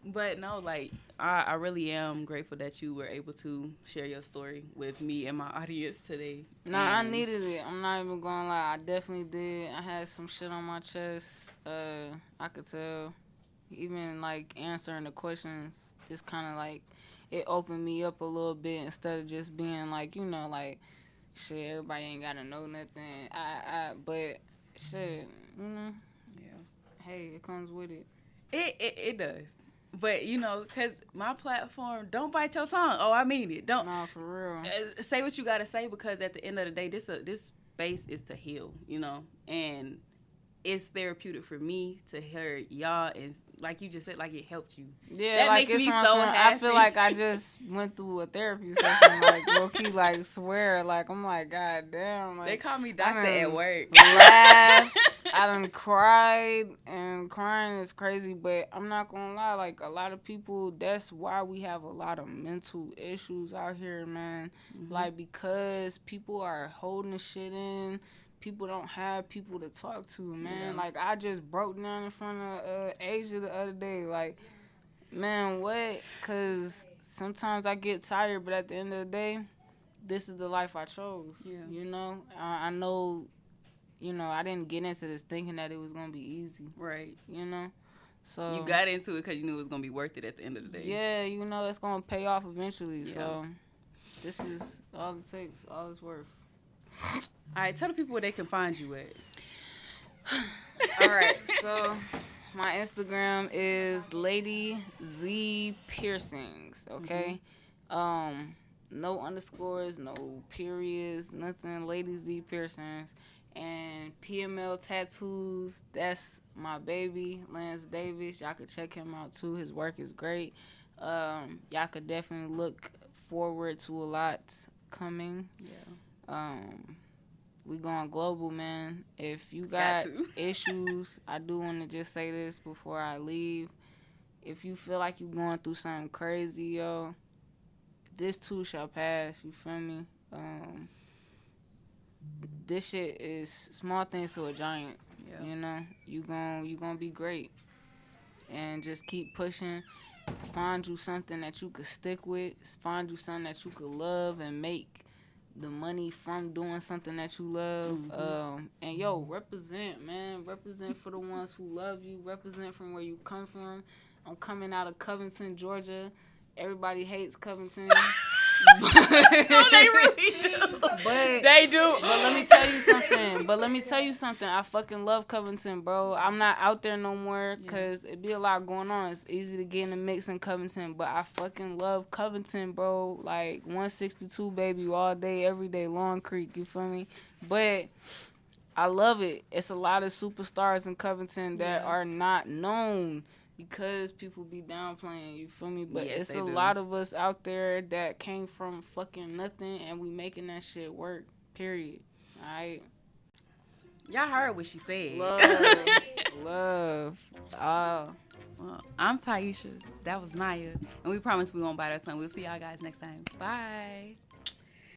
Speaker 2: But no, like, I really am grateful that you were able to share your story with me and my audience today.
Speaker 1: Nah, I needed it. I'm not even gonna lie. I definitely did. I had some shit on my chest. I could tell. Even, like, answering the questions, it's kind of like, it opened me up a little bit instead of just being like, like, shit, everybody ain't gotta know nothing. But shit, you know.
Speaker 2: Yeah.
Speaker 1: Hey, it comes with it.
Speaker 2: It does. But, you know, because my platform, don't bite your tongue. Oh, I mean it. Don't.
Speaker 1: Nah, for real.
Speaker 2: Say what you got to say, because at the end of the day, this space is to heal, you know. And it's therapeutic for me to hear y'all, and like you just said, like it helped you.
Speaker 1: Yeah,
Speaker 2: that
Speaker 1: like
Speaker 2: makes me
Speaker 1: it's
Speaker 2: so happy.
Speaker 1: I feel like I just went through a therapy session, like low key, like swear, like I'm like, God damn, like
Speaker 2: they call me doctor at work.
Speaker 1: Laugh, I done cried, and crying is crazy, but I'm not gonna lie, like a lot of people, that's why we have a lot of mental issues out here, man. Mm-hmm. Like because people are holding the shit in. People don't have people to talk to, man. Yeah. Like, I just broke down in front of Asia the other day. Like, man, what? Because sometimes I get tired, but at the end of the day, this is the life I chose. Yeah. You know? I know, you know, I didn't get into this thinking that it was going to be easy.
Speaker 2: Right.
Speaker 1: You know? So
Speaker 2: you got into it because you knew it was going to be worth it at the end of the day.
Speaker 1: Yeah, you know, it's going to pay off eventually. Yeah. So this is all it takes, all it's worth.
Speaker 2: All right, tell the people where they can find you at.
Speaker 1: All right, so my Instagram is Lady Z Piercings. Okay, no underscores, no periods, nothing. Lady Z Piercings and PML Tattoos. That's my baby, Lance Davis. Y'all could check him out too. His work is great. Y'all could definitely look forward to a lot coming. Yeah. We going global, man. If you got issues, I do want to just say this before I leave. If you feel like you going through something crazy, yo, this too shall pass. You feel me? This shit is small things to a giant. Yeah. You know, you gonna be great, and just keep pushing. Find you something that you could stick with. Find you something that you could love and make the money from doing something that you love. Mm-hmm. And yo, represent, man. Represent for the ones who love you. Represent from where you come from. I'm coming out of Covington, Georgia. Everybody hates Covington. No,
Speaker 2: they really do.
Speaker 1: But
Speaker 2: they do.
Speaker 1: But let me tell you something. I fucking love Covington, bro. I'm not out there no more because it be a lot going on. It's easy to get in the mix in Covington, but I fucking love Covington, bro. Like 162, baby, all day, every day, Long Creek. You feel me? But I love it. It's a lot of superstars in Covington that are not known. Because people be downplaying, you feel me? But it's a lot of us out there that came from fucking nothing and we making that shit work, period. Alright?
Speaker 2: Y'all heard what she said.
Speaker 1: Love.
Speaker 2: Well, I'm Taisha. That was Niyah. And we promise we won't bite our tongue. We'll see y'all guys next time. Bye.